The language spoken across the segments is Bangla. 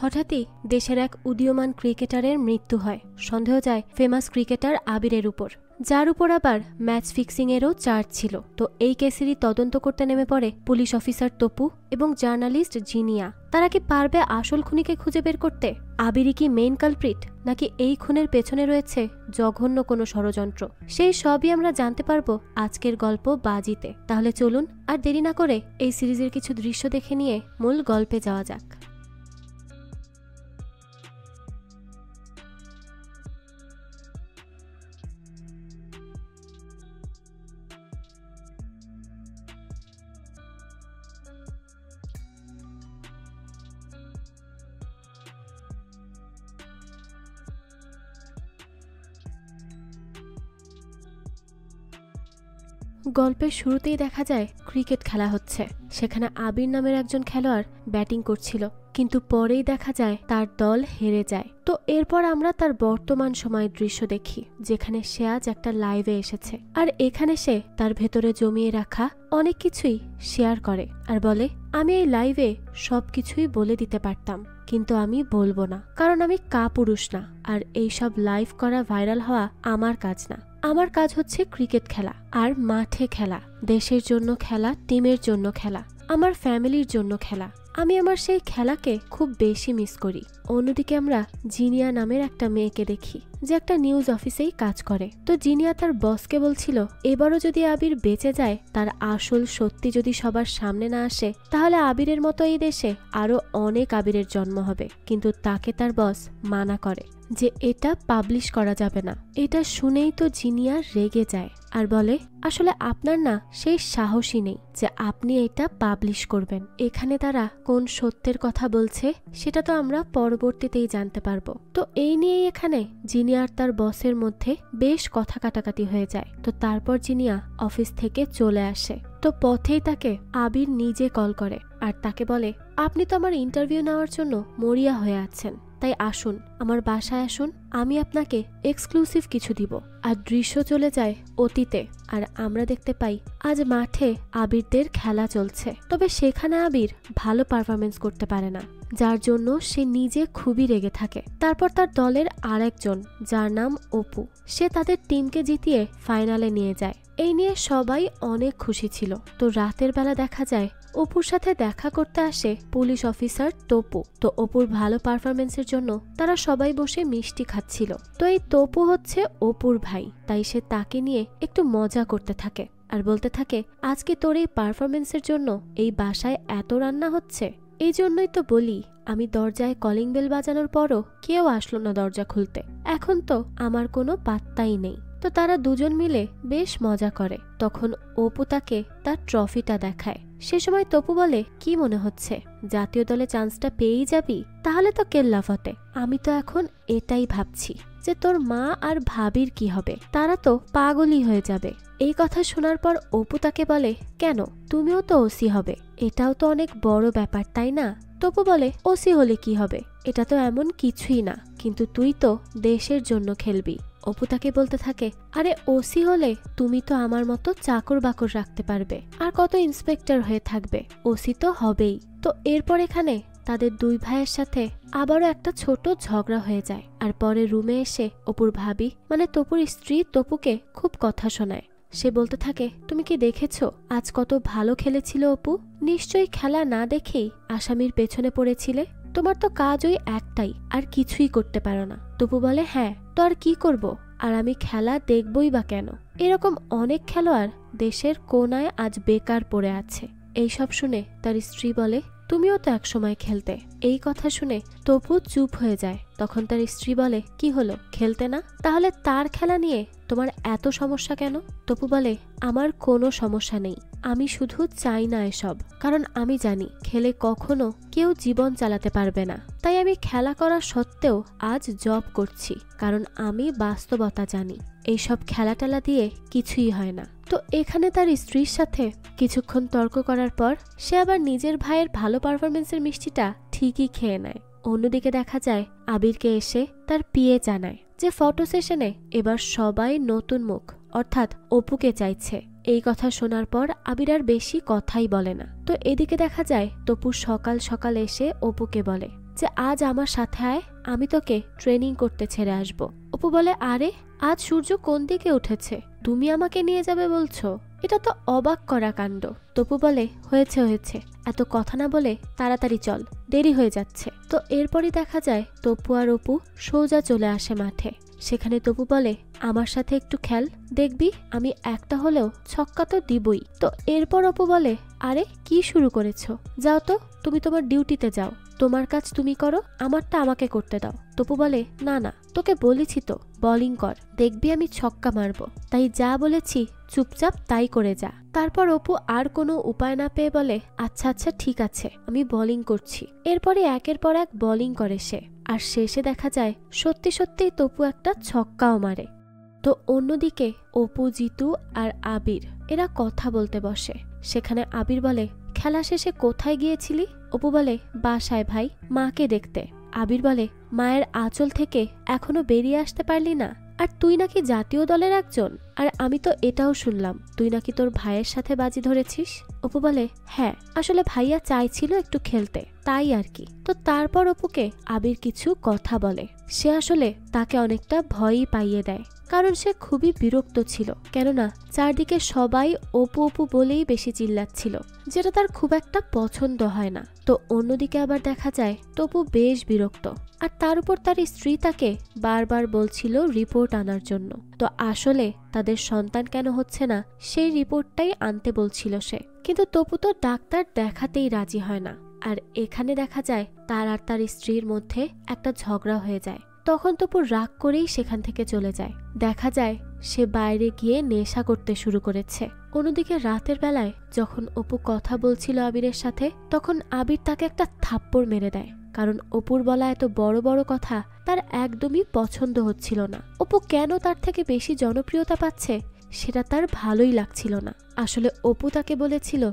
হঠাৎই দেশের এক উদীয়মান ক্রিকেটারের মৃত্যু হয়। সন্দেহ যায় ফেমাস ক্রিকেটার আবিরের উপর, যার উপর আবার ম্যাচ ফিক্সিংয়েরও চার্জ ছিল। তো এই কেসেরই তদন্ত করতে নেমে পড়ে পুলিশ অফিসার তপু এবং জার্নালিস্ট জিনিয়া। তারা কি পারবে আসল খুনিকে খুঁজে বের করতে? আবিরই কি মেইন কালপ্রিট, নাকি এই খুনের পেছনে রয়েছে জঘন্য কোনো ষড়যন্ত্র? সেই সবই আমরা জানতে পারবো আজকের গল্প বাজিতে। তাহলে চলুন আর দেরি না করে এই সিরিজের কিছু দৃশ্য দেখে নিয়ে মূল গল্পে যাওয়া যাক। গল্পের শুরুতেই দেখা যায় ক্রিকেট খেলা হচ্ছে। সেখানে আবির নামের একজন খেলোয়াড় ব্যাটিং করছিল, কিন্তু পরেই দেখা যায় তার দল হেরে যায়। তো এরপর আমরা তার বর্তমান সময়ের দৃশ্য দেখি, যেখানে সে আজ একটা লাইভে এসেছে। আর এখানে সে তার ভেতরে জমিয়ে রাখা অনেক কিছুই শেয়ার করে আর বলে, আমি এই লাইভে সবকিছুই বলে দিতে পারতাম, কিন্তু আমি বলবো না, কারণ আমি কাপুরুষ না। আর এইসব লাইভ করা ভাইরাল হওয়া আমার কাজ না। আমার কাজ হচ্ছে ক্রিকেট খেলা, আর মাঠে খেলা, দেশের জন্য খেলা, টিমের জন্য খেলা, আমার ফ্যামিলির জন্য খেলা। আমি আমার সেই খেলাকে খুব বেশি মিস করি। অন্যদিকে আমরা জিনিয়া নামের একটা মেয়েকে দেখি, যে একটা নিউজ অফিসেই কাজ করে। তো জিনিয়া তার বসকে বলছিল, এবারও যদি আবির বেঁচে যায়, তার আসল সত্যি যদি সবার সামনে না আসে, তাহলে আবিরের মতো এই দেশে আরো অনেক আবিরের জন্ম হবে। কিন্তু তাকে তার বস মানা করে যে এটা পাবলিশ করা যাবে না। এটা শুনেই তো জিনিয়া রেগে যায় আর বলে, আসলে আপনার না সেই সাহসই নেই যে আপনি এটা পাবলিশ করবেন। এখানে তারা কোন সত্যের কথা বলছে সেটা তো আমরা পরবর্তীতেই জানতে পারবো। তো এই নিয়েই এখানে জিনিয়া আর তার বসের মধ্যে বেশ কথা কাটাকাটি হয়ে যায়। তো তারপর জিনিয়া অফিস থেকে চলে আসে। তো পথেই তাকে আবির নিজে কল করে আর তাকে বলে, আপনি তো আমার ইন্টারভিউ নেওয়ার জন্য মরিয়া হয়ে আছেন, তাই আসুন, আমার বাসায় আসুন, আমি আপনাকে এক্সক্লুসিভ কিছু দিব। আর দৃশ্য চলে যায় অতীতে, আর আমরা দেখতে পাই আজ মাঠে আবিরদের খেলা চলছে। তবে সেখানে আবির ভালো পারফরমেন্স করতে পারে না, যার জন্য সে নিজে খুবই রেগে থাকে। তারপর তার দলের আরেকজন, যার নাম অপু, সে তাদের টিমকে জিতিয়ে ফাইনালে নিয়ে যায়। এই নিয়ে সবাই অনেক খুশি ছিল। তো রাতের বেলা দেখা যায় অপুর সাথে দেখা করতে আসে পুলিশ অফিসার তপু। তো অপুর ভালো পারফরমেন্সের জন্য তারা সবাই বসে মিষ্টি খাচ্ছিল। তো এই তপু হচ্ছে অপুর ভাই, তাই সে তাকে নিয়ে একটু মজা করতে থাকে আর বলতে থাকে, আজকে তোর এই পারফরমেন্সের জন্য এই বাসায় এত রান্না হচ্ছে। এই জন্যই তো বলি, আমি দরজায় কলিং বেল বাজানোর পরও কেউ আসলো না দরজা খুলতে। এখন তো আমার কোনো পাত্তাই নেই। তো তারা দুজন মিলে বেশ মজা করে। তখন অপু তাকে তার ট্রফিটা দেখায়। সে সময় তপু বলে, কি মনে হচ্ছে জাতীয় দলে চান্সটা পেয়েই যাবি? তাহলে তো কেল্লাফতে। আমি তো এখন এটাই ভাবছি যে তোর মা আর ভাবির কি হবে, তারা তো পাগলই হয়ে যাবে। এই কথা শোনার পর অপু তাকে বলে, কেন, তুমিও তো ওসি হবে, এটাও তো অনেক বড় ব্যাপার, তাই না? তপু বলে, ওসি হলে কি হবে, এটা তো এমন কিছুই না, কিন্তু তুই তো দেশের জন্য খেলবি। অপু তাকে বলতে থাকে, আরে ওসি হলে তুমি তো আমার মতো চাকর বাকর রাখতে পারবে, আর কত ইন্সপেক্টর হয়ে থাকবে, ওসি তো হবেই। তো এরপর এখানে তাদের দুই ভাইয়ের সাথে আবারও একটা ছোট ঝগড়া হয়ে যায়। আর পরে রুমে এসে অপুর ভাবি মানে তপুর স্ত্রী তপুকে খুব কথা শোনায়। সে বলতে থাকে, তুমি কি দেখেছো আজ কত ভালো খেলেছিল অপু? নিশ্চয়ই খেলা না দেখেই আসামির পেছনে পড়েছিলে। তোমার তো কাজ ওই একটাই, আর কিছুই করতে পারো না। তপু বলে, হ্যাঁ তো আর কি করব, আর আমি খেলা দেখবই বা কেন? এরকম অনেক খেলোয়াড় দেশের কোনায় আজ বেকার পড়ে আছে। এইসব শুনে তার স্ত্রী বলে, তুমিও তো একসময় খেলতে। এই কথা শুনে তপু চুপ হয়ে যায়। তখন তার স্ত্রী বলে, কি হলো, খেলতে না? তাহলে তার খেলা নিয়ে তোমার এত সমস্যা কেন? তপু বলে, আমার কোনো সমস্যা নেই, আমি শুধু চাই না এসব, কারণ আমি জানি খেলে কখনো কেউ জীবন চালাতে পারবে না। তাই আমি খেলা করা সত্ত্বেও আজ জব করছি, কারণ আমি বাস্তবতা জানি এইসব খেলাটেলা দিয়ে কিছুই হয় না। তো এখানে তার স্ত্রীর সাথে কিছুক্ষণ তর্ক করার পর সে আবার নিজের ভাইয়ের ভালো পারফরমেন্সের মিষ্টিটা ঠিকই খেয়ে নেয়। অন্যদিকে দেখা যায় আবিরকে এসে তার পিএ জানায় যে ফটো সেশনে এবার সবাই নতুন মুখ অর্থাৎ অপুকে চাইছে। এই কথা শোনার পর আবির আর বেশি কথাই বলে না। তো এদিকে দেখা যায় তপু সকাল সকাল এসে অপুকে বলে, যে আজ আমার সাথে আয়, আমি তোকে ট্রেনিং করতে ছেড়ে আসব। অপু বলে, আরে আজ সূর্য কোন দিকে উঠেছে, তুমি আমাকে নিয়ে যাবে বলছো? এটা তো অবাক করা কাণ্ড। তপু বলে, হয়েছে হয়েছে, এত কথা না বলে তাড়াতাড়ি চল, দেরি হয়ে যাচ্ছে। তো এরপরই দেখা যায় তপু আর অপু সোজা চলে আসে মাঠে। সেখানে তপু বলে, আমার সাথে একটু খেল, দেখবি আমি একটা হলেও ছক্কা তো দিবই। তো এরপর অপু বলে, আরে কি শুরু করেছো, যাও তো, তুমি তোমার ডিউটিতে যাও, তোমার কাজ তুমি করো, আমারটা আমাকে করতে দাও। তপু বলে, না না, তোকে বলেছি তো বোলিং কর, দেখবি আমি ছক্কা মারবো, তাই যা বলেছি চুপচাপ তাই করে যা। তারপর অপু আর কোনো উপায় না পেয়ে বলে, আচ্ছা আচ্ছা ঠিক আছে, আমি বোলিং করছি। এরপরে একের পর এক বোলিং করে সে, আর শেষে দেখা যায় সত্যি সত্যিই তপু একটা ছক্কাও মারে। তো অন্যদিকে অপু, জিতু আর আবির এরা কথা বলতে বসে। সেখানে আবির বলে, খেলা শেষে কোথায় গিয়েছিলি? অপু বলে, বাসায় ভাই, মাকে দেখতে। আবির বলে, মায়ের আঁচল থেকে এখনো বেরিয়ে আসতে পারলি না? আর তুই নাকি জাতীয় দলের একজন, আর আমি তো এটাও শুনলাম তুই নাকি তোর ভাইয়ের সাথে বাজি ধরেছিস। অপু বলে, হ্যাঁ, আসলে ভাইয়া চাইছিল একটু খেলতে, তাই আর কি। তো তারপর অপুকে আবির কিছু কথা বলে। সে আসলে তাকে অনেকটা ভয়ই পাইয়ে দেয়, কারণ সে খুবই বিরক্ত ছিল, কেননা চারদিকে সবাই অপু অপু বলেই বেশি চিল্লাচ্ছিল, যেটা তার খুব একটা পছন্দ হয় না। তো অন্যদিকে আবার দেখা যায় তপু বেশ বিরক্ত, আর তার উপর তার স্ত্রী তাকে বারবার বলছিল রিপোর্ট আনার জন্য। তো আসলে তাদের সন্তান কেন হচ্ছে না সেই রিপোর্টটাই আনতে বলছিল সে, কিন্তু তপু তো ডাক্তার দেখাতেই রাজি হয় না। আর এখানে দেখা যায় তার আর তার স্ত্রীর মধ্যে একটা ঝগড়া হয়ে যায়। তখন তপু রাগ করেই সেখান থেকে চলে যায়। দেখা যায় সে বাইরে গিয়ে নেশা করতে শুরু করেছে। অন্যদিকে রাতের বেলায় যখন অপু কথা বলছিল আবিরের সাথে, তখন আবির তাকে একটা থাপ্পড় মেরে দেয়, কারণ অপুর বলা এত বড় বড় কথা তার একদমই পছন্দ হচ্ছিল না। অপু কেন তার থেকে বেশি জনপ্রিয়তা পাচ্ছে সেটা তার ভালোই লাগছিল না। আসলে অপু তাকে বলেছিল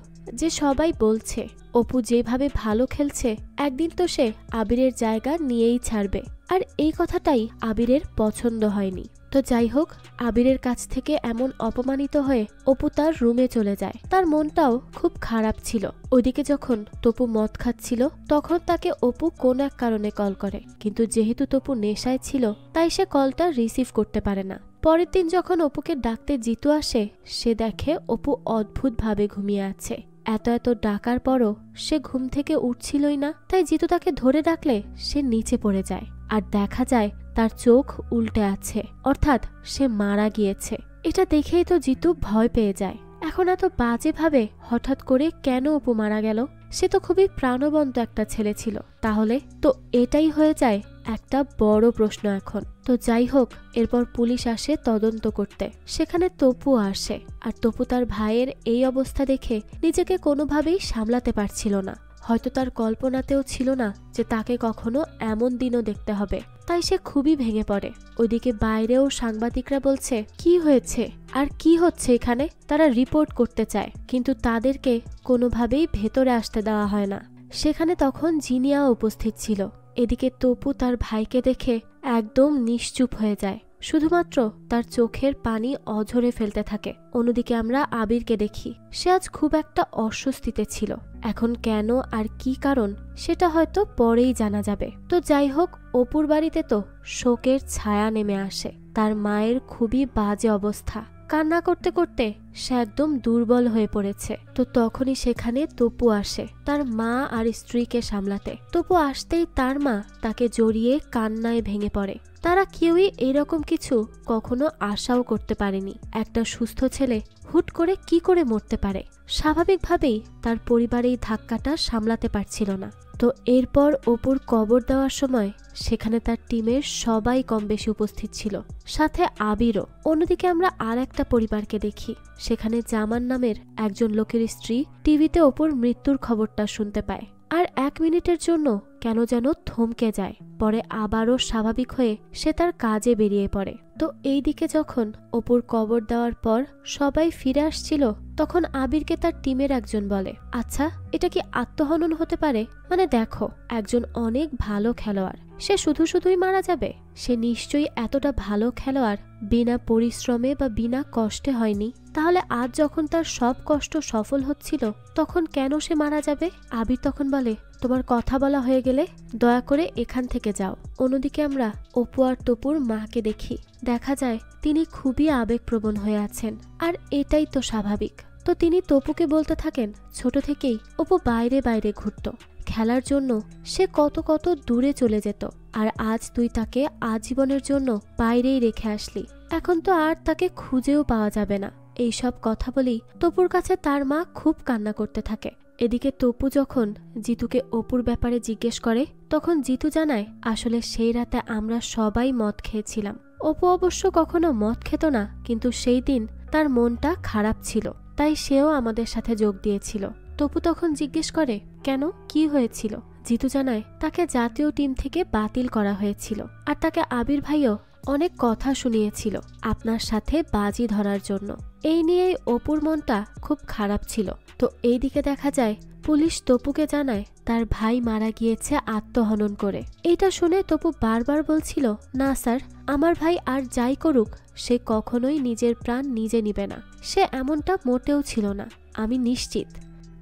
যে সবাই বলছে অপু যেভাবে ভালো খেলছে একদিন তো সে আবিরের জায়গা নিয়েই ছাড়বে, আর এই কথাটাই আবিরের পছন্দ হয়নি। তো যাই হোক, আবিরের কাছ থেকে এমন অপমানিত হয়ে অপু তার রুমে চলে যায়। তার মনটাও খুব খারাপ ছিল। ওইদিকে যখন তপু মদ খাচ্ছিল তখন তাকে অপু কোন এক কারণে কল করে, কিন্তু যেহেতু তপু নেশায় ছিল তাই সে কলটা রিসিভ করতে পারে না। পরের দিন যখন অপুকে ডাকতে জিতু আসে, সে দেখে অপু অদ্ভুতভাবে ঘুমিয়ে আছে। এত এত ডাকার পরও সে ঘুম থেকে উঠছিলই না, তাই জিতু তাকে ধরে ডাকলে সে নিচে পড়ে যায়, আর দেখা যায় তার চোখ উল্টে আছে, অর্থাৎ সে মারা গিয়েছে। এটা দেখেই তো জিতু ভয় পেয়ে যায়। এখন এত বাজেভাবে হঠাৎ করে কেন অপু মারা গেল? সে তো খুবই প্রাণবন্ত একটা ছেলে ছিল। তাহলে তো এটাই হয়ে যায় একটা বড় প্রশ্ন এখন। তো যাই হোক, এরপর পুলিশ আসে তদন্ত করতে। সেখানে তপু আসে, আর তপু তার ভাইয়ের এই অবস্থা দেখে নিজেকে কোনোভাবেই সামলাতে পারছিল না। হয়তো তার কল্পনাতেও ছিল না যে তাকে কখনো এমন দিনও দেখতে হবে, তাই সে খুবই ভেঙে পড়ে। ওইদিকে বাইরেও সাংবাদিকরা বলছে, কি হয়েছে আর কি হচ্ছে এখানে? তারা রিপোর্ট করতে চায়, কিন্তু তাদেরকে কোনোভাবেই ভেতরে আসতে দেওয়া হয় না। সেখানে তখন জিনিয়াও উপস্থিত ছিল। এদিকে তপু তার ভাইকে দেখে একদম নিশ্চুপ হয়ে যায়, শুধুমাত্র তার চোখের পানি অঝরে ফেলতে থাকে। অন্যদিকে আমরা আবিরকে দেখি, সে আজ খুব একটা অস্বস্তিতে ছিল। এখন কেন আর কি কারণ সেটা হয়তো পরেই জানা যাবে। তো যাই হোক, অপুর বাড়িতে তো শোকের ছায়া নেমে আসে। তার মায়ের খুবই বাজে অবস্থা, কান্না করতে করতে সে একদম দুর্বল হয়ে পড়েছে। তো তখনই সেখানে তপু আসে তার মা আর স্ত্রীকে সামলাতে। তপু আসতেই তার মা তাকে জড়িয়ে কান্নায় ভেঙে পড়ে। তারা কেউই এরকম কিছু কখনো আশাও করতে পারেনি। একটা সুস্থ ছেলে হুট করে কি করে মরতে পারে? স্বাভাবিকভাবেই তার পরিবার এই ধাক্কাটা সামলাতে পারছিল না। তো এরপর অপুর কবর দেওয়ার সময় সেখানে তার টিমের সবাই কম বেশি উপস্থিত ছিল, সাথে আবিরও। অন্যদিকে আমরা আর একটা পরিবারকে দেখি। সেখানে জামান নামের একজন লোকের স্ত্রী টিভিতে অপুর মৃত্যুর খবরটা শুনতে পায়, আর 1 মিনিটের জন্য কেন যেন থমকে যায়। পরে আবারও স্বাভাবিক হয়ে সে তার কাজে বেরিয়ে পড়ে। তো এই দিকে যখন অপুর কবর দেওয়ার পর সবাই ফিরে আসছিল, তখন আবিরকে তার টিমের একজন বলে, আচ্ছা, এটা কি আত্মহনন হতে পারে? মানে দেখো, একজন অনেক ভালো খেলোয়াড়, সে শুধু শুধুই মারা যাবে? সে নিশ্চয়ই এতটা ভালো খেলোয়াড় বিনা পরিশ্রমে বা বিনা কষ্টে হয়নি। তাহলে আজ যখন তার সব কষ্ট সফল হচ্ছিল তখন কেন সে মারা যাবে? আবির তখন বলে, তোমার কথা বলা হয়ে গেলে দয়া করে এখান থেকে যাও। অন্যদিকে আমরা অপু আর তপুর মাকে দেখি। দেখা যায় তিনি খুবই আবেগপ্রবণ হয়ে আছেন, আর এটাই তো স্বাভাবিক। তো তিনি তপুকে বলতে থাকেন, ছোট থেকেই অপু বাইরে বাইরে ঘুরত, খেলার জন্য সে কত কত দূরে চলে যেত, আর আজ তুই তাকে আজীবনের জন্য বাইরেই রেখে আসলি। এখন তো আর তাকে খুঁজেও পাওয়া যাবে না। এইসব কথা বলেই তপুর কাছে তার মা খুব কান্না করতে থাকে। এদিকে তপু যখন জিতুকে অপুর ব্যাপারে জিজ্ঞেস করে তখন জিতু জানায়, আসলে সেই রাতে আমরা সবাই মদ খেয়েছিলাম। অপু অবশ্য কখনো মদ খেত না, কিন্তু সেই দিন তার মনটা খারাপ ছিল, তাই সেও আমাদের সাথে যোগ দিয়েছিল। তপু তখন জিজ্ঞেস করে, কেন, কি হয়েছিল? জিতু জানায়, তাকে জাতীয় টিম থেকে বাতিল করা হয়েছিল, আর তাকে আবির ভাইও অনেক কথা শুনিয়েছিল আপনার সাথে বাজি ধরার জন্য। এই নিয়েই অপুর মনটা খুব খারাপ ছিল। তো এইদিকে দেখা যায় পুলিশ তপুকে জানায় তার ভাই মারা গিয়েছে আত্মহনন করে। এইটা শুনে তপু বারবার বলছিল, না স্যার, আমার ভাই আর যাই করুক সে কখনোই নিজের প্রাণ নিজে নিবে না, সে এমনটা মোটেও ছিল না, আমি নিশ্চিত।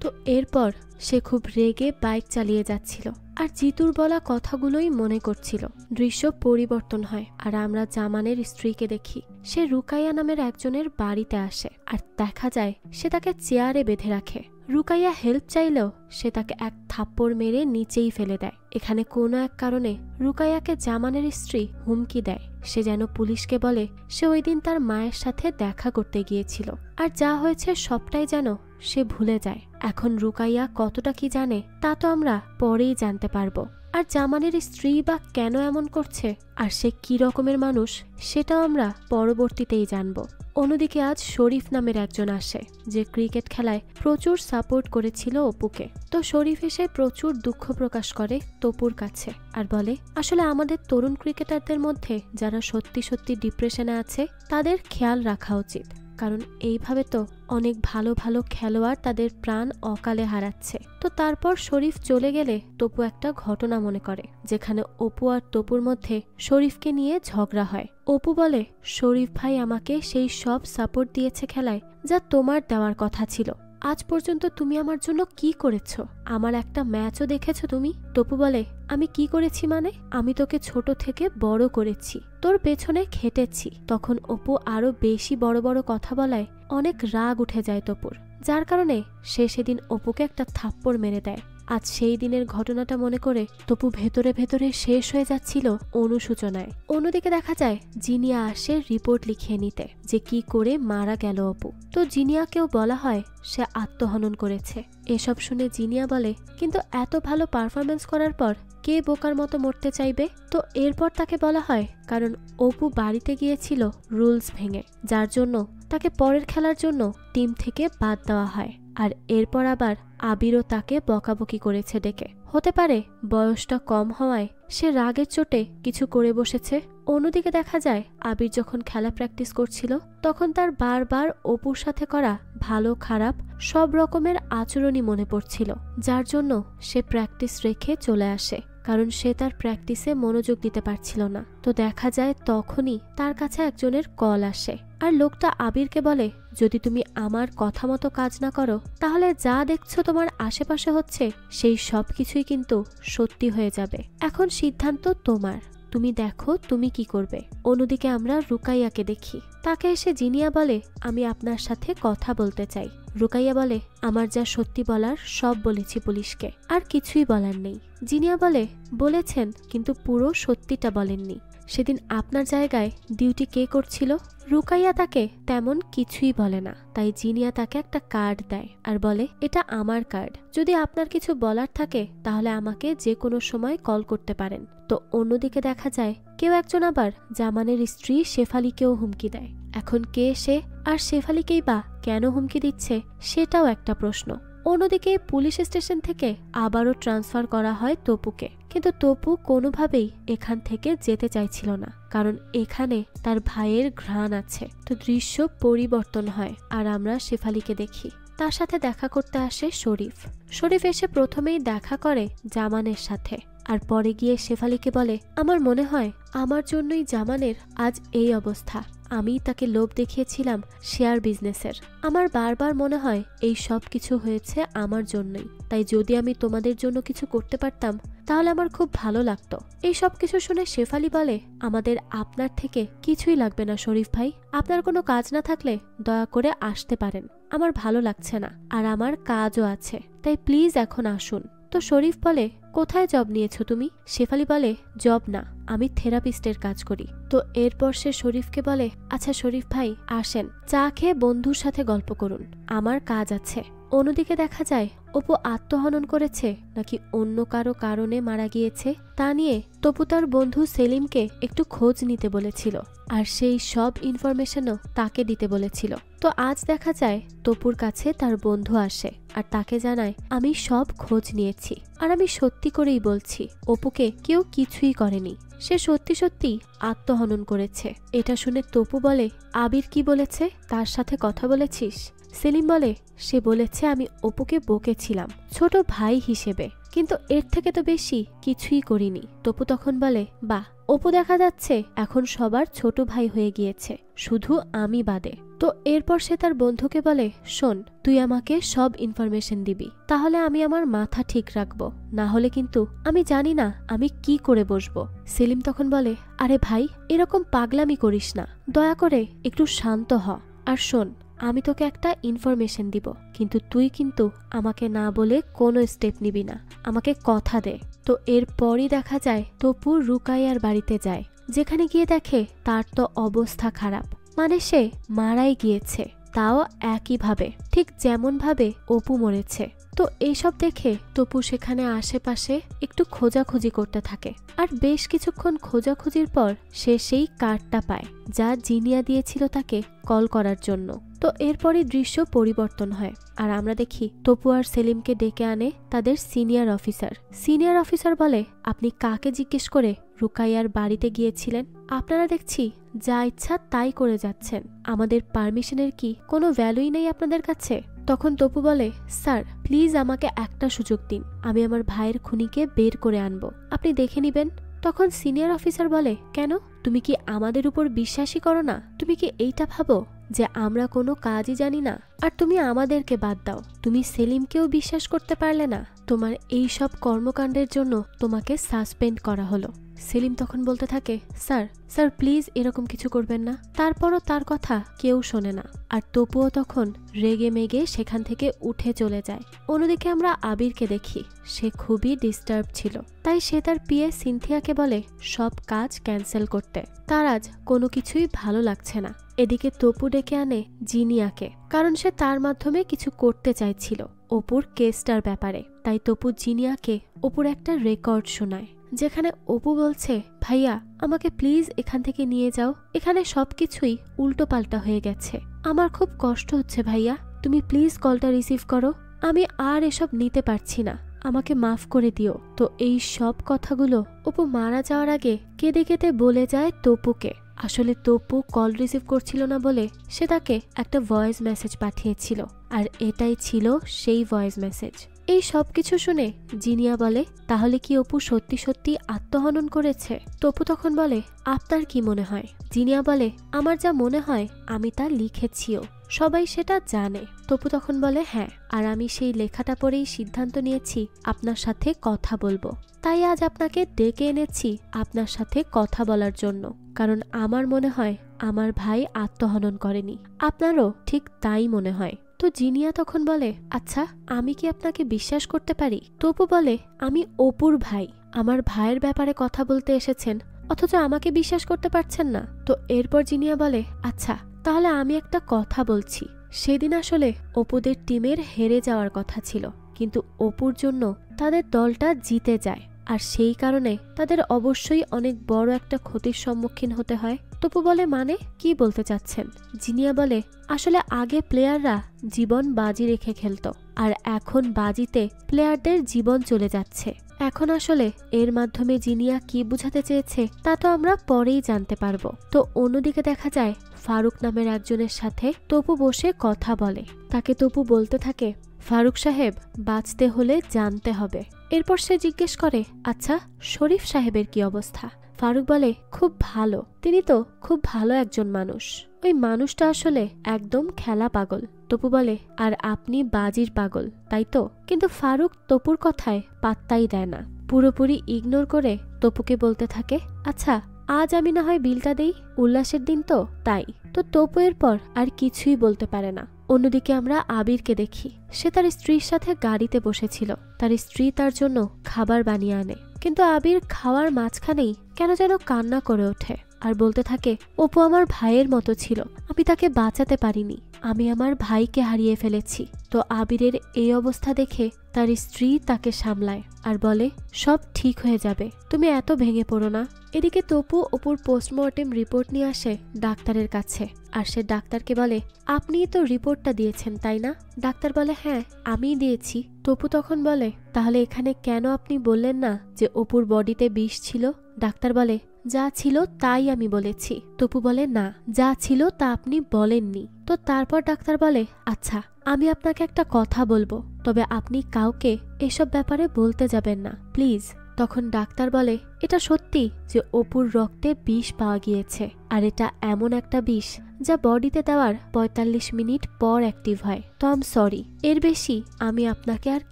তো এরপর সে খুব রেগে বাইক চালিয়ে যাচ্ছিল আর জিতুর বলা কথাগুলোই মনে করছিল। দৃশ্য পরিবর্তন হয় আর আমরা জামানের স্ত্রীকে দেখি। সে রুকাইয়া নামের একজনের বাড়িতে আসে আর দেখা যায় সে তাকে চেয়ারে বেঁধে রাখে। রুকাইয়া হেল্প চাইলেও সে তাকে এক থাপ্পড় মেরে নিচেই ফেলে দেয়। এখানে কোনো এক কারণে রুকাইয়াকে জামানের স্ত্রী হুমকি দেয়, সে যেন পুলিশকে বলে সে ওই দিন তার মায়ের সাথে দেখা করতে গিয়েছিল, আর যা হয়েছে সবটাই যেন সে ভুলে যায়। এখন রুকাইয়া কতটা কি জানে তা তো আমরা পরেই জানতে পারবো। আর জামানের স্ত্রী বা কেন এমন করছে আর সে কি রকমের মানুষ সেটাও আমরা পরবর্তীতেই জানবো। অন্যদিকে আজ শরীফ নামের একজন আসে যে ক্রিকেট খেলায় প্রচুর সাপোর্ট করেছিল অপুকে। তো শরীফ এসে প্রচুর দুঃখ প্রকাশ করে তপুর কাছে আর বলে, আসলে আমাদের তরুণ ক্রিকেটারদের মধ্যে যারা সত্যি সত্যি ডিপ্রেশনে আছে তাদের খেয়াল রাখা উচিত, কারণ এইভাবে তো অনেক ভালো ভালো খেলোয়াড় তাদের প্রাণ অকালে হারাচ্ছে। তো তারপর শরীফ চলে গেলে তপু একটা ঘটনা মনে করে যেখানে অপু আর তপুর মধ্যে শরীফকে নিয়ে ঝগড়া হয়। অপু বলে, শরীফ ভাই আমাকে সেই সব সাপোর্ট দিয়েছে খেলায় যা তোমার দেওয়ার কথা ছিল। আজ পর্যন্ত তুমি আমার জন্য কি করেছো? আমার একটা ম্যাচও দেখেছো তুমি? তপু বলে, আমি কি করেছি মানে? আমি তোকে ছোট থেকে বড় করেছি, তোর পেছনে খেটেছি। তখন অপু আরো বেশি বড় বড় কথা বলায় অনেক রাগ উঠে যায় তপুর, যার কারণে সে সেদিন অপুকে একটা থাপ্পড় মেরে দেয়। আজ সেই দিনের ঘটনাটা মনে করে তপু ভেতরে ভেতরে শেষ হয়ে যাচ্ছিল অনুশোচনায়। অন্যদিকে দেখা যায় জিনিয়া আসে রিপোর্ট লিখিয়ে নিতে যে কি করে মারা গেল অপু। তো জিনিয়াকেও বলা হয় সে আত্মহনন করেছে। এসব শুনে জিনিয়া বলে, কিন্তু এত ভালো পারফরমেন্স করার পর কে বোকার মতো মরতে চাইবে? তো এরপর তাকে বলা হয় কারণ অপু বাড়িতে গিয়েছিল রুলস ভেঙে, যার জন্য তাকে পরের খেলার জন্য টিম থেকে বাদ দেওয়া হয়। আর এরপর আবার আবিরও তাকে বকাবকি করেছে ডেকে। হতে পারে বয়সটা কম হওয়ায় সে রাগের চোটে কিছু করে বসেছে। অন্যদিকে দেখা যায় আবির যখন খেলা প্র্যাকটিস করছিল তখন তার বারবার অপুর সাথে করা ভালো খারাপ সব রকমের আচরণই মনে পড়ছিল, যার জন্য সে প্র্যাকটিস রেখে চলে আসে, কারণ সে তার প্র্যাকটিসে মনোযোগ দিতে পারছিল না। তো দেখা যায় তখনই তার কাছে একজনের কল আসে আর লোকটা আবিরকে বলে, যদি তুমি আমার কথা মতো কাজ না করো তাহলে যা দেখছো তোমার আশেপাশে হচ্ছে সেই সব কিছুই কিন্তু সত্যি হয়ে যাবে। এখন সিদ্ধান্ত তোমার, তুমি দেখো তুমি কি করবে। অন্যদিকে আমরা রুকাইয়াকে দেখি। তাকে এসে জিনিয়া বলে, আমি আপনার সাথে কথা বলতে চাই। রুকাইয়া বলে, আমার যা সত্যি বলার সব বলেছি পুলিশকে, আর কিছুই বলার নেই। জিনিয়া বলে, বলেছেন কিন্তু পুরো সত্যিটা বলেননি। সেদিন আপনার জায়গায় ডিউটি কে করছিল? রুকাইয়া তাকে তেমন কিছুই বলে না, তাই জিনিয়া তাকে একটা কার্ড দেয় আর বলে, এটা আমার কার্ড, যদি আপনার কিছু বলার থাকে তাহলে আমাকে যে কোনো সময় কল করতে পারেন। তো অন্যদিকে দেখা যায় কেউ একজন আবার জামানের স্ত্রী শেফালিকেও হুমকি দেয়। এখন কে সে আর শেফালিকেই বা কেন হুমকি দিচ্ছে সেটাও একটা প্রশ্ন। অন্যদিকে পুলিশ স্টেশন থেকে আবারও ট্রান্সফার করা হয় তপুকে, কিন্তু তপু কোনোভাবেই এখান থেকে যেতে চাইছিল না, কারণ এখানে তার ভাইয়ের ঘ্রাণ আছে। তো দৃশ্য পরিবর্তন হয় আর আমরা শেফালিকে দেখি। তার সাথে দেখা করতে আসে শরীফ। শরীফ এসে প্রথমেই দেখা করে জামানের সাথে আর পরে গিয়ে শেফালিকে বলে, আমার মনে হয় আমার জন্যই জামানের আজ এই অবস্থা। আমি তাকে লোভ দেখিয়েছিলাম শেয়ার বিজনেসের। আমার বারবার মনে হয় এই সব কিছু হয়েছে আমার জন্যই। তাই যদি আমি তোমাদের জন্য কিছু করতে পারতাম তাহলে আমার খুব ভালো লাগতো। এই সব কিছু শুনে শেফালি বলে, আমাদের আপনার থেকে কিছুই লাগবে না শরীফ ভাই। আপনার কোনো কাজ না থাকলে দয়া করে আসতে পারেন। আমার ভালো লাগছে না, আর আমার কাজও আছে, তাই প্লিজ এখন আসুন। তো শরীফ বলে, কোথায় জব নিয়েছো তুমি? শেফালি বলে, জব না, আমি থেরাপিস্টের কাজ করি। তো এরপর সে শরীফকে বলে, আচ্ছা শরীফ ভাই আসেন, চা খেয়ে বন্ধুর সাথে গল্প করুন, আমার কাজ আছে। অন্যদিকে দেখা যায় অপু আত্মহনন করেছে নাকি অন্য কারো কারণে মারা গিয়েছে তা নিয়ে তপু তার বন্ধু সেলিমকে একটু খোঁজ নিতে বলেছিল, আর সেই সব ইনফরমেশনও তাকে দিতে বলেছিল। তো আজ দেখা যায় তপুর কাছে তার বন্ধু আসে আর তাকে জানায়, আমি সব খোঁজ নিয়েছি আর আমি সত্যি করেই বলছি অপুকে কেউ কিছুই করেনি, সে সত্যি সত্যি আত্মহনন করেছে। এটা শুনে তপু বলে, আবির কি বলেছে? তার সাথে কথা বলেছিস? সেলিম বলে, সে বলেছে আমি অপুকে বকেছিলাম ছোট ভাই হিসেবে, কিন্তু এর থেকে তো বেশি কিছুই করিনি। তপু তখন বলে, বাহ, অপু দেখা যাচ্ছে এখন সবার ছোট ভাই হয়ে গিয়েছে, শুধু আমি বাদে। তো এরপর সে তার বন্ধুকে বলে, শোন, তুই আমাকে সব ইনফরমেশন দিবি, তাহলে আমি আমার মাথা ঠিক রাখবো, না হলে কিন্তু আমি জানি না আমি কি করে বসবো। সেলিম তখন বলে, আরে ভাই, এরকম পাগলামি করিস না, দয়া করে একটু শান্ত হ। আর শোন, আমি তোকে একটা ইনফরমেশন দিব, কিন্তু তুই কিন্তু আমাকে না বলে কোনো স্টেপ নিবি না, আমাকে কথা দে। তো এরপরই দেখা যায় তপু রুকাইয়ার বাড়িতে যায়, যেখানে গিয়ে দেখে তার তো অবস্থা খারাপ, মানে সে মারাই গিয়েছে, তাও একইভাবে, ঠিক যেমন ভাবে অপু মরেছে। তো এইসব দেখে তপু সেখানে আশেপাশে একটু খোঁজাখুঁজি করতে থাকে, আর বেশ কিছুক্ষণ খোঁজাখুঁজির পর সে সেই কার্ডটা পায় যা জিনিয়া দিয়েছিল তাকে কল করার জন্য। তো এরপরই দৃশ্য পরিবর্তন হয়, আর আমরা দেখি তপু আর সেলিমকে ডেকে আনে তাদের সিনিয়র অফিসার। সিনিয়র অফিসার বলে, আপনি কাকে জিজ্ঞেস করে রুকাইয়ার বাড়িতে গিয়েছিলেন? আপনারা দেখছি যা ইচ্ছা তাই করে যাচ্ছেন, আমাদের পারমিশনের কি কোনো ভ্যালুই নেই আপনাদের কাছে? তখন তপু বলে, স্যার প্লিজ আমাকে একটা সুযোগ দিন, আমি আমার ভাইয়ের খুনিকে বের করে আনবো, আপনি দেখে নিবেন। তখন সিনিয়র অফিসার বলে, কেন, তুমি কি আমাদের উপর বিশ্বাসই করো না? তুমি কি এইটা ভাবো যে আমরা কোনো কাজই জানি না? আর তুমি আমাদেরকে বাদ দাও, তুমি সেলিমকেও বিশ্বাস করতে পারলে না, তোমার এই সব কর্মকাণ্ডের জন্য তোমাকে সাসপেন্ড করা হলো। সেলিম তখন বলতে থাকে, স্যার স্যার প্লিজ এরকম কিছু করবেন না। তারপরও তার কথা কেউ শোনে না, আর তপুও তখন রেগে মেগে সেখান থেকে উঠে চলে যায়। অন্যদিকে আমরা আবিরকে দেখি, সে খুবই ডিস্টার্ব ছিল, তাই সে তার পিএ সিনথিয়াকে বলে সব কাজ ক্যান্সেল করতে, তার আজ কোনো কিছুই ভালো লাগছে না। এদিকে তপু ডেকে আনে জিনিয়াকে, কারণ সে তার মাধ্যমে কিছু করতে চাইছিল অপুর কেসটার ব্যাপারে। তাই তপু জিনিয়াকে অপুর একটা রেকর্ড শোনায়, যেখানে অপু বলছে, ভাইয়া আমাকে প্লিজ এখান থেকে নিয়ে যাও, এখানে সবকিছুই উল্টো পাল্টা হয়ে গেছে, আমার খুব কষ্ট হচ্ছে ভাইয়া, তুমি প্লিজ কলটা রিসিভ করো, আমি আর এসব নিতে পারছি না, আমাকে মাফ করে দিও। তো এই সব কথাগুলো অপু মারা যাওয়ার আগে কেঁদে কেঁদে বলে যায় তপুকে। আসলে তপু কল রিসিভ করছিল না বলে সে তাকে একটা ভয়েস মেসেজ পাঠিয়েছিল, আর এটাই ছিল সেই ভয়েস মেসেজ। এই সব কিছু শুনে জিনিয়া বলে, তাহলে কি অপু সত্যি সত্যি আত্মহনন করেছে? তপু তখন বলে, আপনার কি মনে হয়? জিনিয়া বলে, আমার যা মনে হয় আমি তা লিখেছিও, সবাই সেটা জানে। তপু তখন বলে, হ্যাঁ, আর আমি সেই লেখাটা পড়েই সিদ্ধান্ত নিয়েছি আপনার সাথে কথা বলবো, তাই আজ আপনাকে ডেকে এনেছি আপনার সাথে কথা বলার জন্য, কারণ আমার মনে হয় আমার ভাই আত্মহনন করেনি, আপনারও ঠিক তাই মনে হয়। তো জিনিয়া তখন বলে, আচ্ছা আমি কি আপনাকে বিশ্বাস করতে পারি? তপু বলে, আমি অপুর ভাই, আমার ভাইয়ের ব্যাপারে কথা বলতে এসেছেন, অথচ আমাকে বিশ্বাস করতে পারছেন না। তো এরপর জিনিয়া বলে, আচ্ছা তাহলে আমি একটা কথা বলছি, সেদিন আসলে অপুদের টিমের হেরে যাওয়ার কথা ছিল, কিন্তু অপুর জন্য তাদের দলটা জিতে যায়, আর সেই কারণে তাদের অবশ্যই অনেক বড় একটা ক্ষতির সম্মুখীন হতে হয়। তপু বলে, মানে কি বলতে চাচ্ছেন? জিনিয়া বলে, আসলে আগে প্লেয়াররা জীবন বাজি রেখে খেলতো, আর এখন বাজিতে প্লেয়ারদের জীবন চলে যাচ্ছে। এখন আসলে এর মাধ্যমে জিনিয়া কি বুঝাতে চেয়েছে তা তো আমরা পরেই জানতে পারবো। তো অন্যদিকে দেখা যায় ফারুক নামের একজনের সাথে তপু বসে কথা বলে, তাকে তপু বলতে থাকে, ফারুক সাহেব, বাঁচতে হলে জানতে হবে। এরপর সে জিজ্ঞেস করে, আচ্ছা শরীফ সাহেবের কি অবস্থা? ফারুক বলে, খুব ভালো, তিনি তো খুব ভালো একজন মানুষ, ওই মানুষটা আসলে একদম খেলা পাগল। তপু বলে, আর আপনি বাজির পাগল, তাই তো? কিন্তু ফারুক তপুর কথায় পাত্তাই দেয় না, পুরোপুরি ইগনোর করে তপুকে বলতে থাকে, আচ্ছা আজ আমি না হয় বিলটা দেই, উল্লাসের দিন তো তাই। তো তপু এরপর আর কিছুই বলতে পারে না। অন্যদিকে আমরা আবিরকে দেখি, সে তার স্ত্রীর সাথে গাড়িতে বসেছিল, তার স্ত্রী তার জন্য খাবার বানিয়ে আনে, কিন্তু আবির খাওয়ার মাঝখানেই কেন যেন কান্না করে ওঠে আর বলতে থাকে, অপু আমার ভাইয়ের মতো ছিল, আমি তাকে বাঁচাতে পারিনি, আমি আমার ভাইকে হারিয়ে ফেলেছি। তো আবিরের এই অবস্থা দেখে তার স্ত্রী তাকে সামলায় আর বলে, সব ঠিক হয়ে যাবে, তুমি এত ভেঙে পড়ো না। এদিকে তপু অপুর পোস্টমর্টেম রিপোর্ট নিয়ে আসে ডাক্তারের কাছে, আর সে ডাক্তারকে বলে, আপনিই তো রিপোর্টটা দিয়েছেন তাই না? ডাক্তার বলে, হ্যাঁ আমিই দিয়েছি। তপু তখন বলে, তাহলে এখানে কেন আপনি বললেন না যে অপুর বডিতে বিষ ছিল? ডাক্তার বলে, যা ছিল তাই আমি বলেছি। তপু বলে, না, যা ছিল তা আপনি বলেননি। তো তারপর ডাক্তার বলে, আচ্ছা আমি আপনাকে একটা কথা বলবো, তবে আপনি কাউকে এসব ব্যাপারে বলতে যাবেন না প্লিজ। তখন ডাক্তার বলে, এটা সত্যি যে অপুর রক্তে বিষ পাওয়া গিয়েছে, আর এটা এমন একটা বিষ যা বডিতে দেওয়ার ৪৫ মিনিট পর অ্যাক্টিভ হয়। তো আম সরি, এর বেশি আমি আপনাকে আর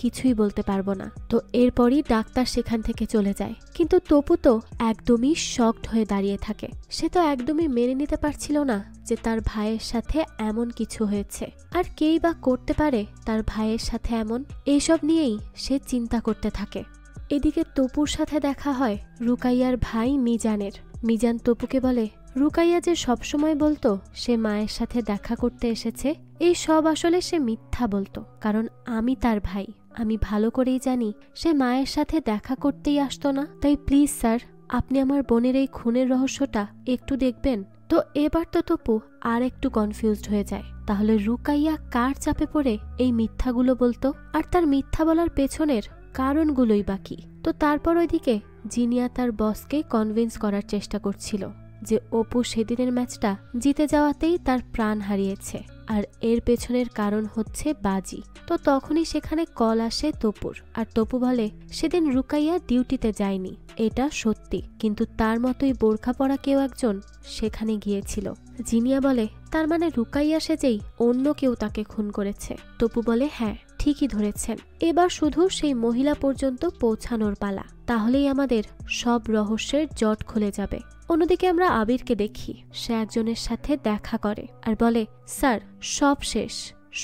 কিছুই বলতে পারবো না। তো এরপরই ডাক্তার সেখান থেকে চলে যায়, কিন্তু তপু তো একদমই শকড হয়ে দাঁড়িয়ে থাকে। সে তো একদমই মেনে নিতে পারছিল না যে তার ভাইয়ের সাথে এমন কিছু হয়েছে, আর কেই বা করতে পারে তার ভাইয়ের সাথে এমন। এইসব নিয়েই সে চিন্তা করতে থাকে। এদিকে তপুর সাথে দেখা হয় রুকাইয়ার ভাই মিজানের। মিজান তপুকে বলে, রুকাইয়া যে সবসময় বলতো সে মায়ের সাথে দেখা করতে এসেছে, এই সব আসলে সে মিথ্যা বলতো, কারণ আমি তার ভাই, আমি ভালো করেই জানি সে মায়ের সাথে দেখা করতেই আসতো না। তাই প্লিজ স্যার, আপনি আমার বোনের এই খুনের রহস্যটা একটু দেখবেন। তো এবার তো তপু আর একটু কনফিউজড হয়ে যায়, তাহলে রুকাইয়া কার চাপে পড়ে এই মিথ্যাগুলো বলতো, আর তার মিথ্যা বলার পেছনের কারণগুলোই বাকি। তো তারপর ওইদিকে জিনিয়া তার বসকে কনভিন্স করার চেষ্টা করছিল যে অপু সেদিনের ম্যাচটা জিতে যাওয়াতেই তার প্রাণ হারিয়েছে, আর এর পেছনের কারণ হচ্ছে বাজি। তো তখনই সেখানে কল আসে তপুর, আর তপু বলে, সেদিন রুকাইয়া ডিউটিতে যায়নি, এটা সত্যি, কিন্তু তার মতোই বোরখা পরা কেউ একজন সেখানে গিয়েছিল। জিনিয়া বলে, তার মানে রুকাইয়া সেজেই অন্য কেউ তাকে খুন করেছে। তপু বলে, হ্যাঁ ঠিকই ধরেছেন, এবার শুধু সেই মহিলা পর্যন্ত পৌঁছানোর পালা, তাহলেই আমাদের সব রহস্যের জট খুলে যাবে। অন্যদিকে আমরা আবিরকে দেখি, সে একজনের সাথে দেখা করে আর বলে, স্যার